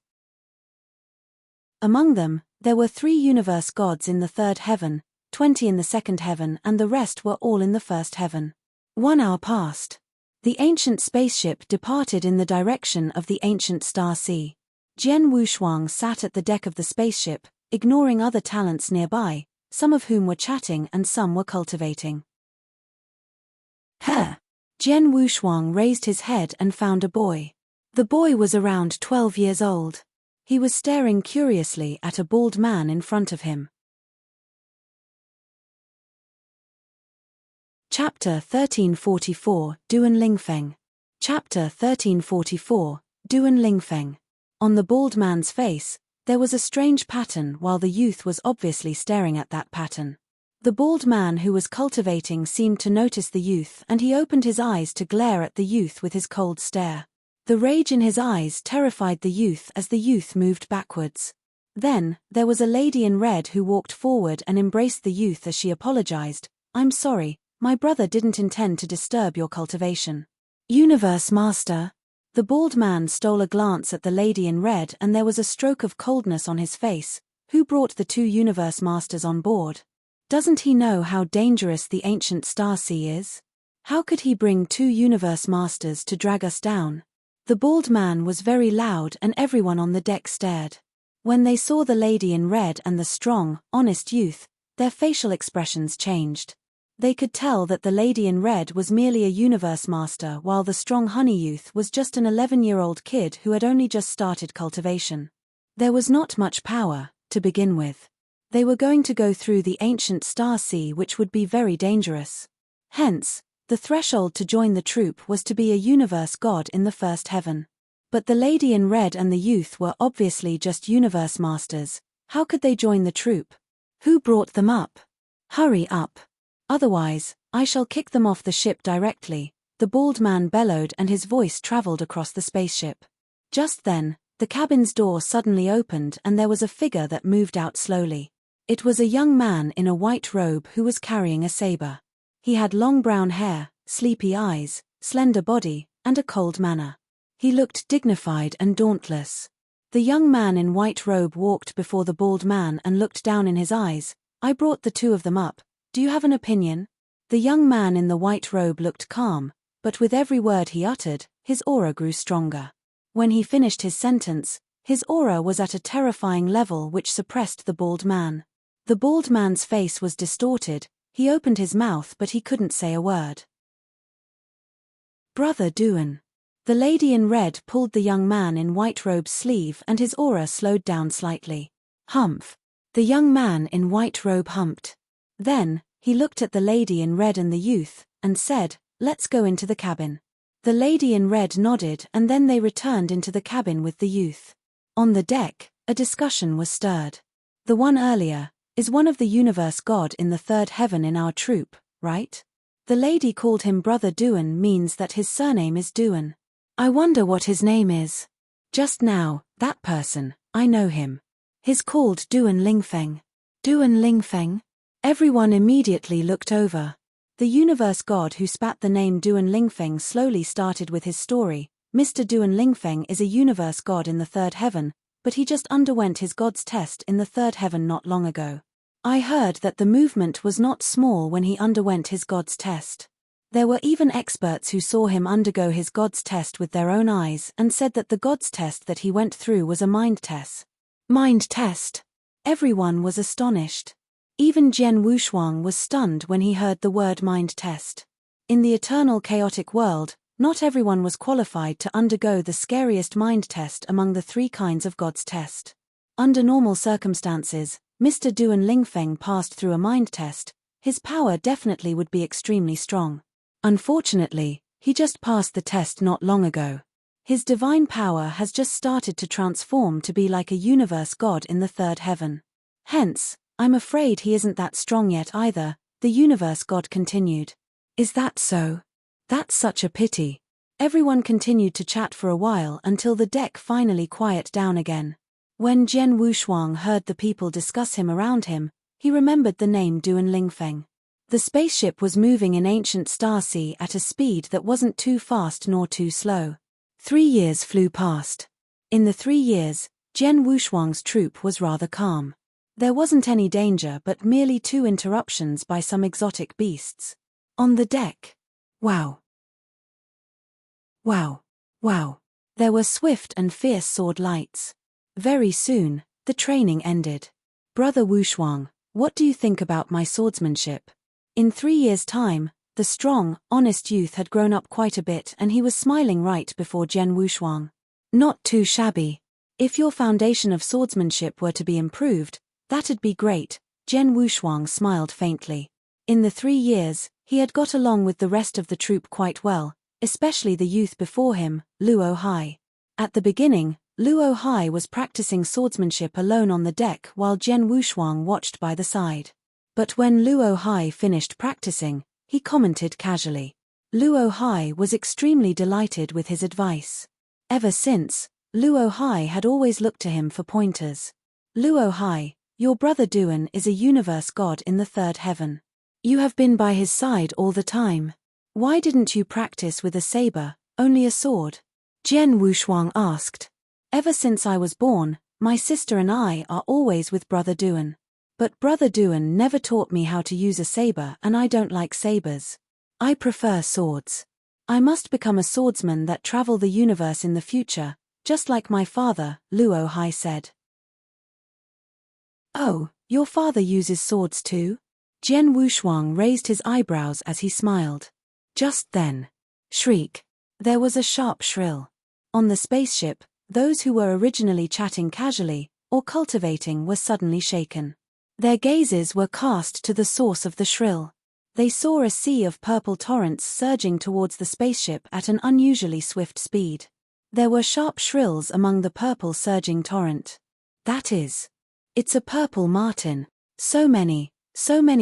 Among them, there were 3 universe gods in the third heaven, 20 in the second heaven, and the rest were all in the first heaven. 1 hour passed. The ancient spaceship departed in the direction of the ancient star sea. Jian Wushuang sat at the deck of the spaceship, ignoring other talents nearby, some of whom were chatting and some were cultivating. Huh! Jian Wushuang raised his head and found a boy. The boy was around 12 years old. He was staring curiously at a bald man in front of him. Chapter 1344, Duan Lingfeng. Chapter 1344, Duan Lingfeng. On the bald man's face, there was a strange pattern while the youth was obviously staring at that pattern. The bald man who was cultivating seemed to notice the youth and he opened his eyes to glare at the youth with his cold stare. The rage in his eyes terrified the youth as the youth moved backwards. Then, there was a lady in red who walked forward and embraced the youth as she apologized. "I'm sorry, my brother didn't intend to disturb your cultivation." "Universe Master." The bald man stole a glance at the lady in red and there was a stroke of coldness on his face. Who brought the 2 Universe Masters on board? Doesn't he know how dangerous the ancient star sea is? How could he bring 2 Universe Masters to drag us down? The bald man was very loud and everyone on the deck stared. When they saw the lady in red and the strong, honest youth, their facial expressions changed. They could tell that the lady in red was merely a universe master while the strong honey youth was just an 11-year-old kid who had only just started cultivation. There was not much power, to begin with. They were going to go through the ancient star sea, which would be very dangerous. Hence, the threshold to join the troop was to be a universe god in the first heaven. But the lady in red and the youth were obviously just universe masters. How could they join the troop? Who brought them up? Hurry up. Otherwise, I shall kick them off the ship directly, the bald man bellowed and his voice traveled across the spaceship. Just then, the cabin's door suddenly opened and there was a figure that moved out slowly. It was a young man in a white robe who was carrying a saber. He had long brown hair, sleepy eyes, slender body, and a cold manner. He looked dignified and dauntless. The young man in white robe walked before the bald man and looked down in his eyes. "I brought the 2 of them up. Do you have an opinion?" The young man in the white robe looked calm, but with every word he uttered, his aura grew stronger. When he finished his sentence, his aura was at a terrifying level which suppressed the bald man. The bald man's face was distorted, he opened his mouth but he couldn't say a word. "Brother Duan." The lady in red pulled the young man in white robe's sleeve and his aura slowed down slightly. "Humph." The young man in white robe humped. Then, he looked at the lady in red and the youth, and said, "Let's go into the cabin." The lady in red nodded and then they returned into the cabin with the youth. On the deck, a discussion was stirred. "The one earlier is one of the universe god in the third heaven in our troop, right? The lady called him Brother Duan means that his surname is Duan. I wonder what his name is. Just now, that person, I know him. He's called Duan Lingfeng." Duan Lingfeng? Everyone immediately looked over. The universe god who spat the name Duan Lingfeng slowly started with his story. "Mr. Duan Lingfeng is a universe god in the third heaven, but he just underwent his god's test in the third heaven not long ago. I heard that the movement was not small when he underwent his god's test. There were even experts who saw him undergo his god's test with their own eyes and said that the god's test that he went through was a mind test." Mind test? Everyone was astonished. Even Jian Wushuang was stunned when he heard the word mind test. In the eternal chaotic world, not everyone was qualified to undergo the scariest mind test among the 3 kinds of God's test. Under normal circumstances, Mr. Duan Lingfeng passed through a mind test. His power definitely would be extremely strong. Unfortunately, he just passed the test not long ago. His divine power has just started to transform to be like a universe god in the third heaven. Hence, I'm afraid he isn't that strong yet either, the universe god continued. Is that so? That's such a pity. Everyone continued to chat for a while until the deck finally quieted down again. When Jian Wushuang heard the people discuss him around him, he remembered the name Duan Lingfeng. The spaceship was moving in ancient star sea at a speed that wasn't too fast nor too slow. 3 years flew past. In the 3 years, Jian Wushuang's troop was rather calm. There wasn't any danger but merely 2 interruptions by some exotic beasts. On the deck. Wow. Wow. Wow. There were swift and fierce sword lights. Very soon, the training ended. Brother Wushuang, what do you think about my swordsmanship? In 3 years' time, the strong, honest youth had grown up quite a bit and he was smiling right before Jian Wushuang. Not too shabby. If your foundation of swordsmanship were to be improved, that'd be great, Jian Wushuang smiled faintly. In the 3 years, he had got along with the rest of the troop quite well, especially the youth before him, Luo Hai. At the beginning, Luo Hai was practicing swordsmanship alone on the deck while Jian Wushuang watched by the side. But when Luo Hai finished practicing, he commented casually. Luo Hai was extremely delighted with his advice. Ever since, Luo Hai had always looked to him for pointers. Luo Hai, your brother Duan is a universe god in the 3rd heaven. You have been by his side all the time. Why didn't you practice with a saber, only a sword? Jian Wushuang asked. Ever since I was born, my sister and I are always with brother Duan. But brother Duan never taught me how to use a saber and I don't like sabers. I prefer swords. I must become a swordsman that travel the universe in the future, just like my father, Luo Hai said. Oh, your father uses swords too? Jian Wushuang raised his eyebrows as he smiled. Just then. Shriek. There was a sharp shrill. On the spaceship, those who were originally chatting casually, or cultivating were suddenly shaken. Their gazes were cast to the source of the shrill. They saw a sea of purple torrents surging towards the spaceship at an unusually swift speed. There were sharp shrills among the purple surging torrent. That is. It's a purple martin. So many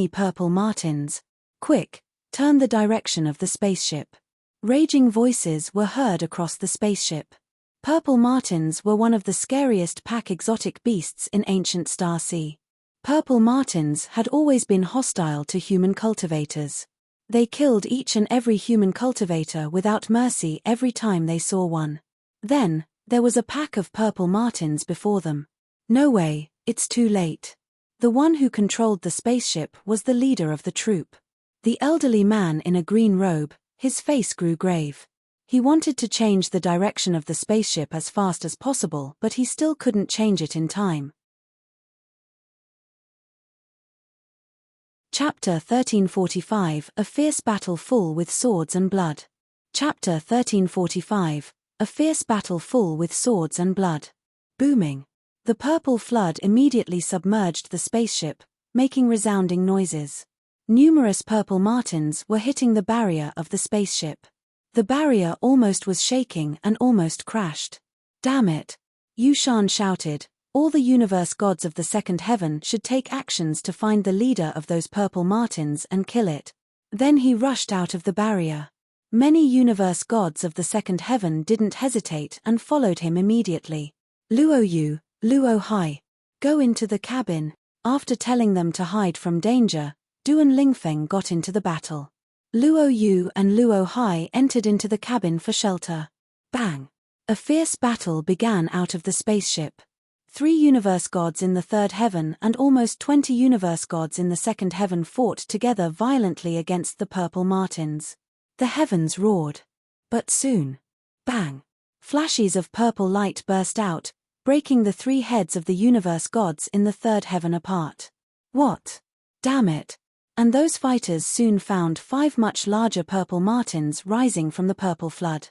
purple martins. Quick, turn the direction of the spaceship. Raging voices were heard across the spaceship. Purple martins were one of the scariest pack exotic beasts in ancient star sea. Purple martins had always been hostile to human cultivators. They killed each and every human cultivator without mercy every time they saw one. Then, there was a pack of purple martins before them. No way, it's too late. The one who controlled the spaceship was the leader of the troop. The elderly man in a green robe, his face grew grave. He wanted to change the direction of the spaceship as fast as possible, but he still couldn't change it in time. Chapter 1345, A Fierce Battle Full with Swords and Blood. Chapter 1345, A Fierce Battle Full with Swords and Blood. Booming. The purple flood immediately submerged the spaceship, making resounding noises. Numerous purple martins were hitting the barrier of the spaceship. The barrier almost was shaking and almost crashed. Damn it! Yushan shouted. All the universe gods of the 2nd heaven should take actions to find the leader of those purple martins and kill it. Then he rushed out of the barrier. Many universe gods of the 2nd heaven didn't hesitate and followed him immediately. Luo Yu, Luo Hai. Go into the cabin. After telling them to hide from danger, Duan Lingfeng got into the battle. Luo Yu and Luo Hai entered into the cabin for shelter. Bang! A fierce battle began out of the spaceship. 3 universe gods in the 3rd heaven and almost 20 universe gods in the 2nd heaven fought together violently against the purple martins. The heavens roared. But soon. Bang! Flashes of purple light burst out, breaking the 3 heads of the universe gods in the 3rd heaven apart. What? Damn it! And those fighters soon found 5 much larger purple martins rising from the purple flood.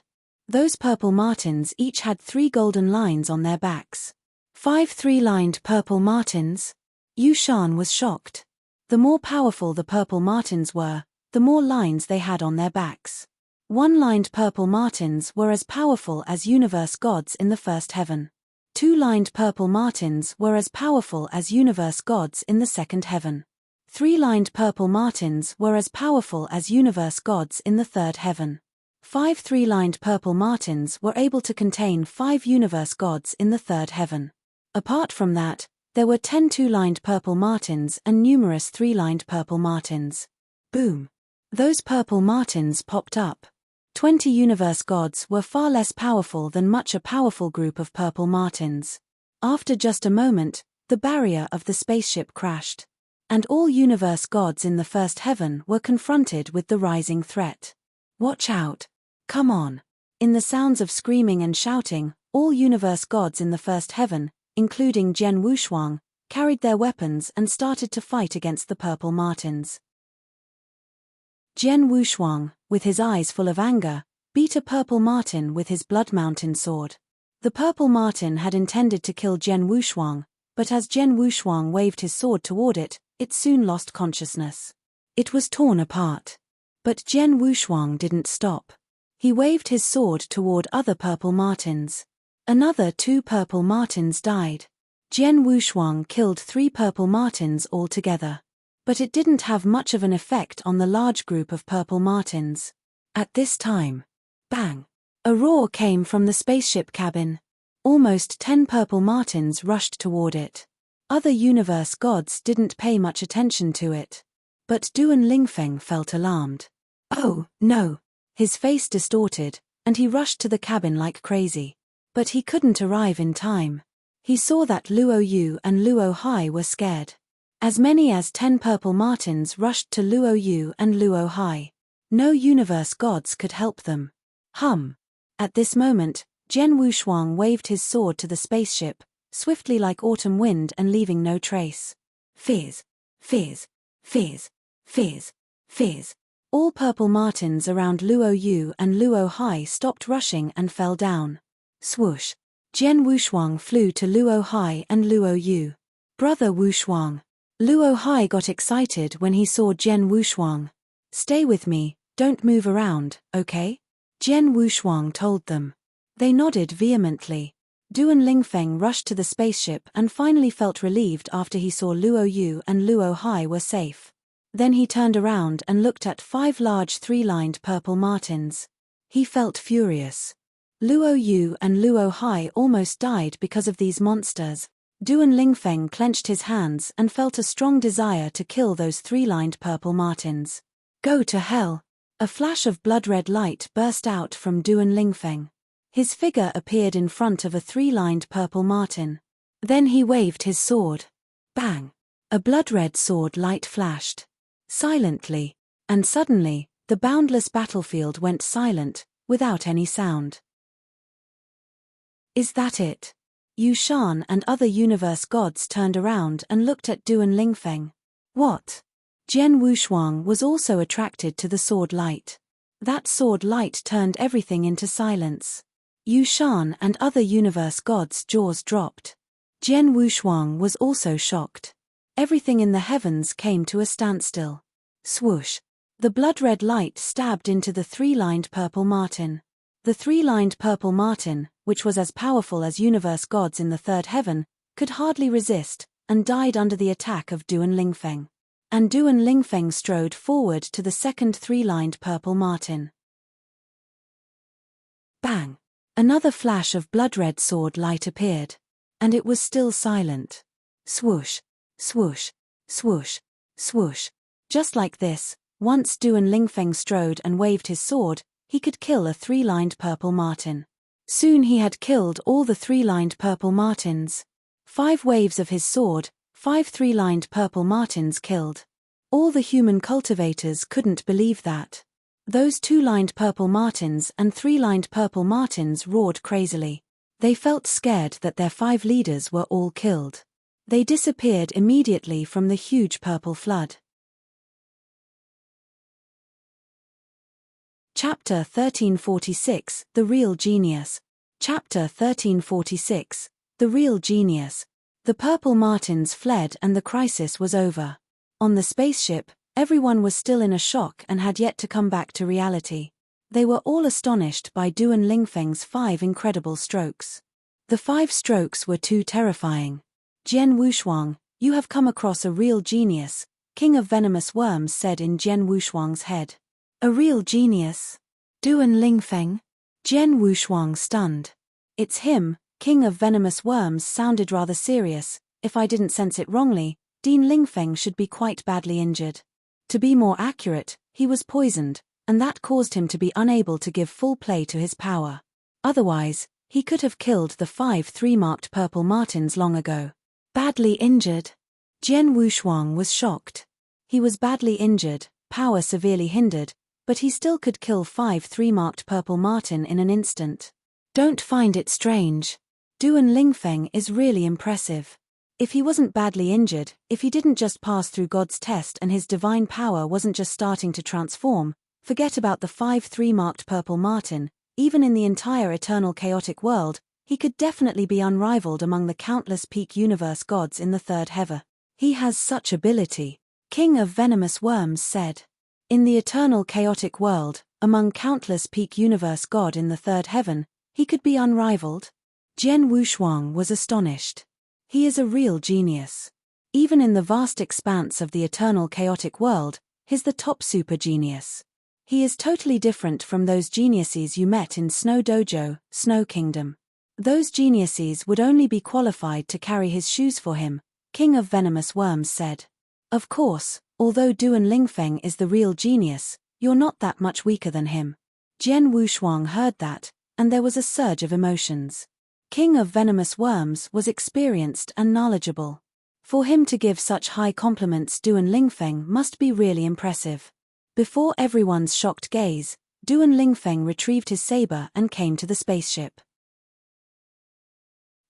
Those purple martins each had 3 golden lines on their backs. 5 3-lined purple martins? Yushan was shocked. The more powerful the purple martins were, the more lines they had on their backs. 1-lined purple martins were as powerful as universe gods in the 1st heaven. 2-lined purple martins were as powerful as universe gods in the 2nd heaven. 3-lined purple martins were as powerful as universe gods in the 3rd heaven. 5 3-lined purple martins were able to contain 5 universe gods in the 3rd heaven. Apart from that, there were 10 2-lined purple martins and numerous 3-lined purple martins. Boom. Those purple martins popped up. 20 universe gods were far less powerful than much a powerful group of purple martins. After just a moment, the barrier of the spaceship crashed. And all universe gods in the first heaven were confronted with the rising threat. Watch out. Come on. In the sounds of screaming and shouting, all universe gods in the first heaven, including Jian Wushuang, carried their weapons and started to fight against the purple martins. Jian Wushuang, with his eyes full of anger, beat a purple martin with his blood mountain sword. The purple martin had intended to kill Jian Wushuang, but as Jian Wushuang waved his sword toward it, it soon lost consciousness. It was torn apart. But Jian Wushuang didn't stop. He waved his sword toward other purple martins. Another 2 purple martins died. Jian Wushuang killed 3 purple martins altogether. But it didn't have much of an effect on the large group of purple martins. At this time, bang! A roar came from the spaceship cabin. Almost 10 purple martins rushed toward it. Other universe gods didn't pay much attention to it. But Duan Lingfeng felt alarmed. Oh, no! His face distorted, and he rushed to the cabin like crazy. But he couldn't arrive in time. He saw that Luo Yu and Luo Hai were scared. As many as 10 purple martins rushed to Luo Yu and Luo Hai. No universe gods could help them. At this moment, Jian Wushuang waved his sword to the spaceship, swiftly like autumn wind and leaving no trace. Fizz! Fizz! Fizz! Fizz! Fizz! All purple martins around Luo Yu and Luo Hai stopped rushing and fell down. Swoosh! Jian Wushuang flew to Luo Hai and Luo Yu. Brother Wushuang. Luo Hai got excited when he saw Jian Wushuang. Stay with me, don't move around, okay? Jian Wushuang told them. They nodded vehemently. Duan Lingfeng rushed to the spaceship and finally felt relieved after he saw Luo Yu and Luo Hai were safe. Then he turned around and looked at 5 large 3-lined purple martins. He felt furious. Luo Yu and Luo Hai almost died because of these monsters. Duan Lingfeng clenched his hands and felt a strong desire to kill those 3-lined purple martins. Go to hell! A flash of blood-red light burst out from Duan Lingfeng. His figure appeared in front of a 3-lined purple martin. Then he waved his sword. Bang! A blood-red sword light flashed. Silently. And suddenly, the boundless battlefield went silent, without any sound. Is that it? Yu Shan and other universe gods turned around and looked at Duan Lingfeng. What? Jian Wushuang was also attracted to the sword light. That sword light turned everything into silence. Yu Shan and other universe gods' jaws dropped. Jian Wushuang was also shocked. Everything in the heavens came to a standstill. Swoosh! The blood-red light stabbed into the 3-lined purple martin. The 3-lined purple martin, which was as powerful as universe gods in the third heaven, could hardly resist, and died under the attack of Duan Lingfeng. And Duan Lingfeng strode forward to the second 3-lined purple martin. Bang! Another flash of blood-red sword light appeared. And it was still silent. Swoosh! Swoosh! Swoosh! Swoosh! Just like this, once Duan Lingfeng strode and waved his sword, he could kill a 3-lined purple martin. Soon he had killed all the 3-lined purple martins. 5 waves of his sword, 5 3-lined purple martins killed. All the human cultivators couldn't believe that. Those 2-lined purple martins and 3-lined purple martins roared crazily. They felt scared that their 5 leaders were all killed. They disappeared immediately from the huge purple flood. Chapter 1346, The Real Genius. Chapter 1346, The Real Genius. The purple martins fled and the crisis was over. On the spaceship, everyone was still in a shock and had yet to come back to reality. They were all astonished by Duan Lingfeng's 5 incredible strokes. The 5 strokes were too terrifying. Jian Wushuang, you have come across a real genius, King of Venomous Worms said in Jian Wushuang's head. A real genius? Duan Lingfeng? Jian Wushuang stunned. It's him, King of Venomous Worms sounded rather serious. If I didn't sense it wrongly, Dean Lingfeng should be quite badly injured. To be more accurate, he was poisoned, and that caused him to be unable to give full play to his power. Otherwise, he could have killed the 5 3-marked purple martins long ago. Badly injured? Jian Wushuang was shocked. He was badly injured, power severely hindered, but he still could kill 5 3-marked purple martin in an instant. Don't find it strange. Duan Lingfeng is really impressive. If he wasn't badly injured, if he didn't just pass through God's test and his divine power wasn't just starting to transform, forget about the 5 3-marked purple martin, even in the entire eternal chaotic world, he could definitely be unrivaled among the countless peak universe gods in the third heaven. He has such ability, King of Venomous Worms said. In the eternal chaotic world, among countless peak universe god in the third heaven, he could be unrivaled? Jian Wushuang was astonished. He is a real genius. Even in the vast expanse of the eternal chaotic world, he's the top super genius. He is totally different from those geniuses you met in Snow Dojo, Snow Kingdom. Those geniuses would only be qualified to carry his shoes for him, King of Venomous Worms said. Of course, although Duan Lingfeng is the real genius, you're not that much weaker than him. Jian Wushuang heard that, and there was a surge of emotions. King of Venomous Worms was experienced and knowledgeable. For him to give such high compliments, Duan Lingfeng must be really impressive. Before everyone's shocked gaze, Duan Lingfeng retrieved his saber and came to the spaceship.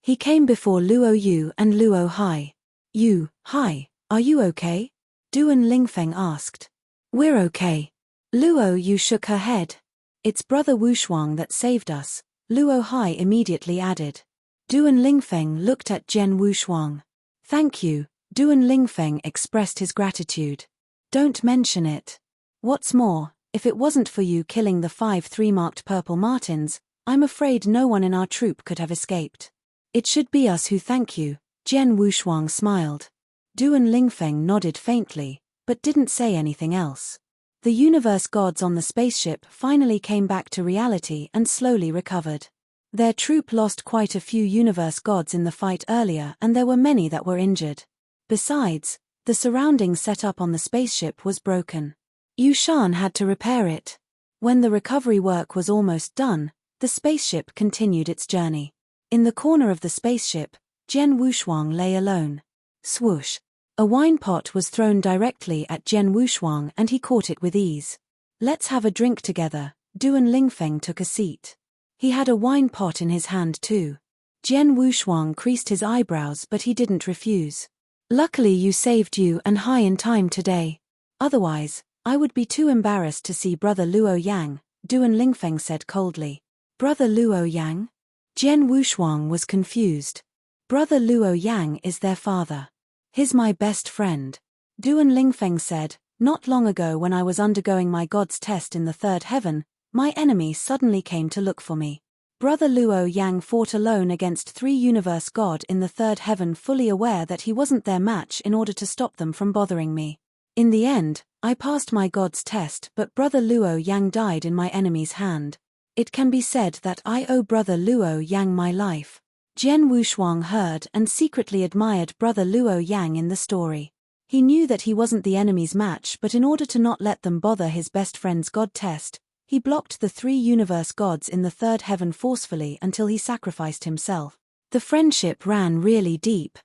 He came before Luo Yu and Luo Hai. "Yu, Hai, are you okay?" Duan Lingfeng asked. "We're okay." Luo Yu shook her head. "It's Brother Wushuang that saved us," Luo Hai immediately added. Duan Lingfeng looked at Jian Wushuang. "Thank you," Duan Lingfeng expressed his gratitude. "Don't mention it. What's more, if it wasn't for you killing the 5 3-marked purple martins, I'm afraid no one in our troop could have escaped. It should be us who thank you," Jian Wushuang smiled. Duan Lingfeng nodded faintly, but didn't say anything else. The universe gods on the spaceship finally came back to reality and slowly recovered. Their troop lost quite a few universe gods in the fight earlier, and there were many that were injured. Besides, the surrounding setup on the spaceship was broken. Yushan had to repair it. When the recovery work was almost done, the spaceship continued its journey. In the corner of the spaceship, Jian Wushuang lay alone. Swoosh! A wine pot was thrown directly at Jian Wushuang and he caught it with ease. "Let's have a drink together." Duan Lingfeng took a seat. He had a wine pot in his hand too. Jian Wushuang creased his eyebrows, but he didn't refuse. "Luckily you saved you and Hai in time today. Otherwise, I would be too embarrassed to see Brother Luo Yang," Duan Lingfeng said coldly. "Brother Luo Yang?" Jian Wushuang was confused. "Brother Luo Yang is their father. He's my best friend," Duan Lingfeng said. "Not long ago when I was undergoing my god's test in the third heaven, my enemy suddenly came to look for me. Brother Luo Yang fought alone against 3 universe god in the third heaven, fully aware that he wasn't their match, in order to stop them from bothering me. In the end, I passed my god's test, but Brother Luo Yang died in my enemy's hand. It can be said that I owe Brother Luo Yang my life." Jian Wushuang heard and secretly admired Brother Luo Yang in the story. He knew that he wasn't the enemy's match, but in order to not let them bother his best friend's god test, he blocked the 3 universe gods in the third heaven forcefully until he sacrificed himself. The friendship ran really deep.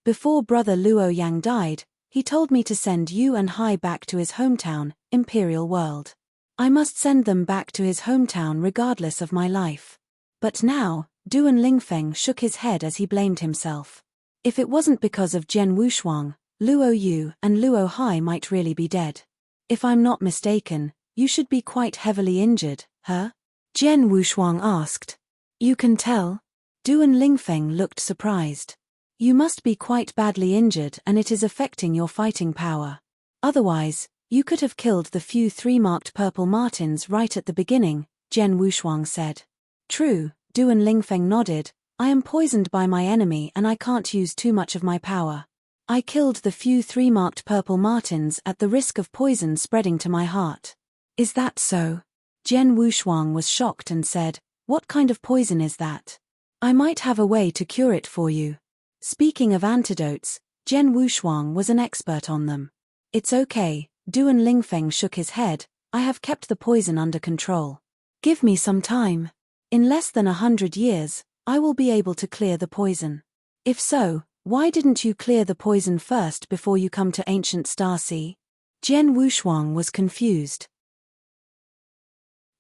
"Before Brother Luo Yang died, he told me to send you and Hai back to his hometown, Imperial World. I must send them back to his hometown regardless of my life. But now," Duan Lingfeng shook his head as he blamed himself. "If it wasn't because of Jian Wushuang, Luo Yu and Luo Hai might really be dead. If I'm not mistaken, you should be quite heavily injured, huh?" Jian Wushuang asked. "You can tell?" Duan Lingfeng looked surprised. "You must be quite badly injured and it is affecting your fighting power. Otherwise, you could have killed the few 3-marked purple martins right at the beginning," Jian Wushuang said. "True," Duan Lingfeng nodded. "I am poisoned by my enemy and I can't use too much of my power. I killed the few 3-marked purple martins at the risk of poison spreading to my heart." "Is that so?" Jian Wushuang was shocked and said, "What kind of poison is that? I might have a way to cure it for you." Speaking of antidotes, Jian Wushuang was an expert on them. It's okay, Duan Lingfeng shook his head. I have kept the poison under control. Give me some time. In less than 100 years, I will be able to clear the poison. If so, why didn't you clear the poison first before you come to ancient Star Sea? Jian Wushuang was confused.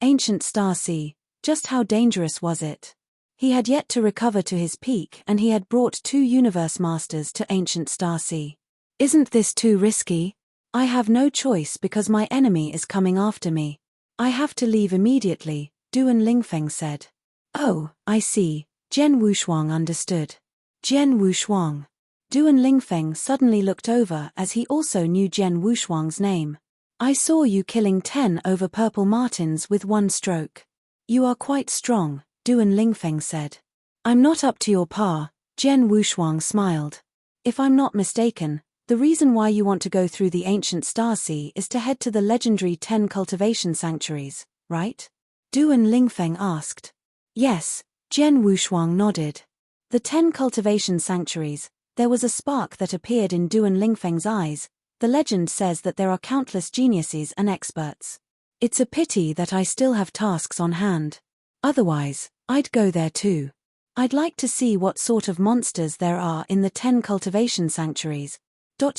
Ancient Star Sea, just how dangerous was it? He had yet to recover to his peak and he had brought 2 universe masters to ancient Star Sea. Isn't this too risky? I have no choice because my enemy is coming after me. I have to leave immediately, Duan Lingfeng said. Oh, I see, Jian Wushuang understood. Jian Wushuang. Duan Lingfeng suddenly looked over as he also knew Jian Wushuang's name. I saw you killing 10 over purple martins with one stroke. You are quite strong, Duan Lingfeng said. I'm not up to your par, Jian Wushuang smiled. If I'm not mistaken, the reason why you want to go through the ancient Star Sea is to head to the legendary 10 cultivation sanctuaries, right? Duan Lingfeng asked. Yes, Jian Wushuang nodded. The 10 cultivation sanctuaries. There was a spark that appeared in Duan Lingfeng's eyes. The legend says that there are countless geniuses and experts. It's a pity that I still have tasks on hand. Otherwise, I'd go there too. I'd like to see what sort of monsters there are in the 10 cultivation sanctuaries.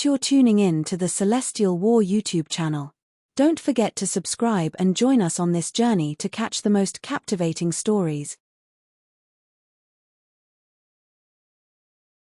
You're tuning in to the Celestial War YouTube channel. Don't forget to subscribe and join us on this journey to catch the most captivating stories.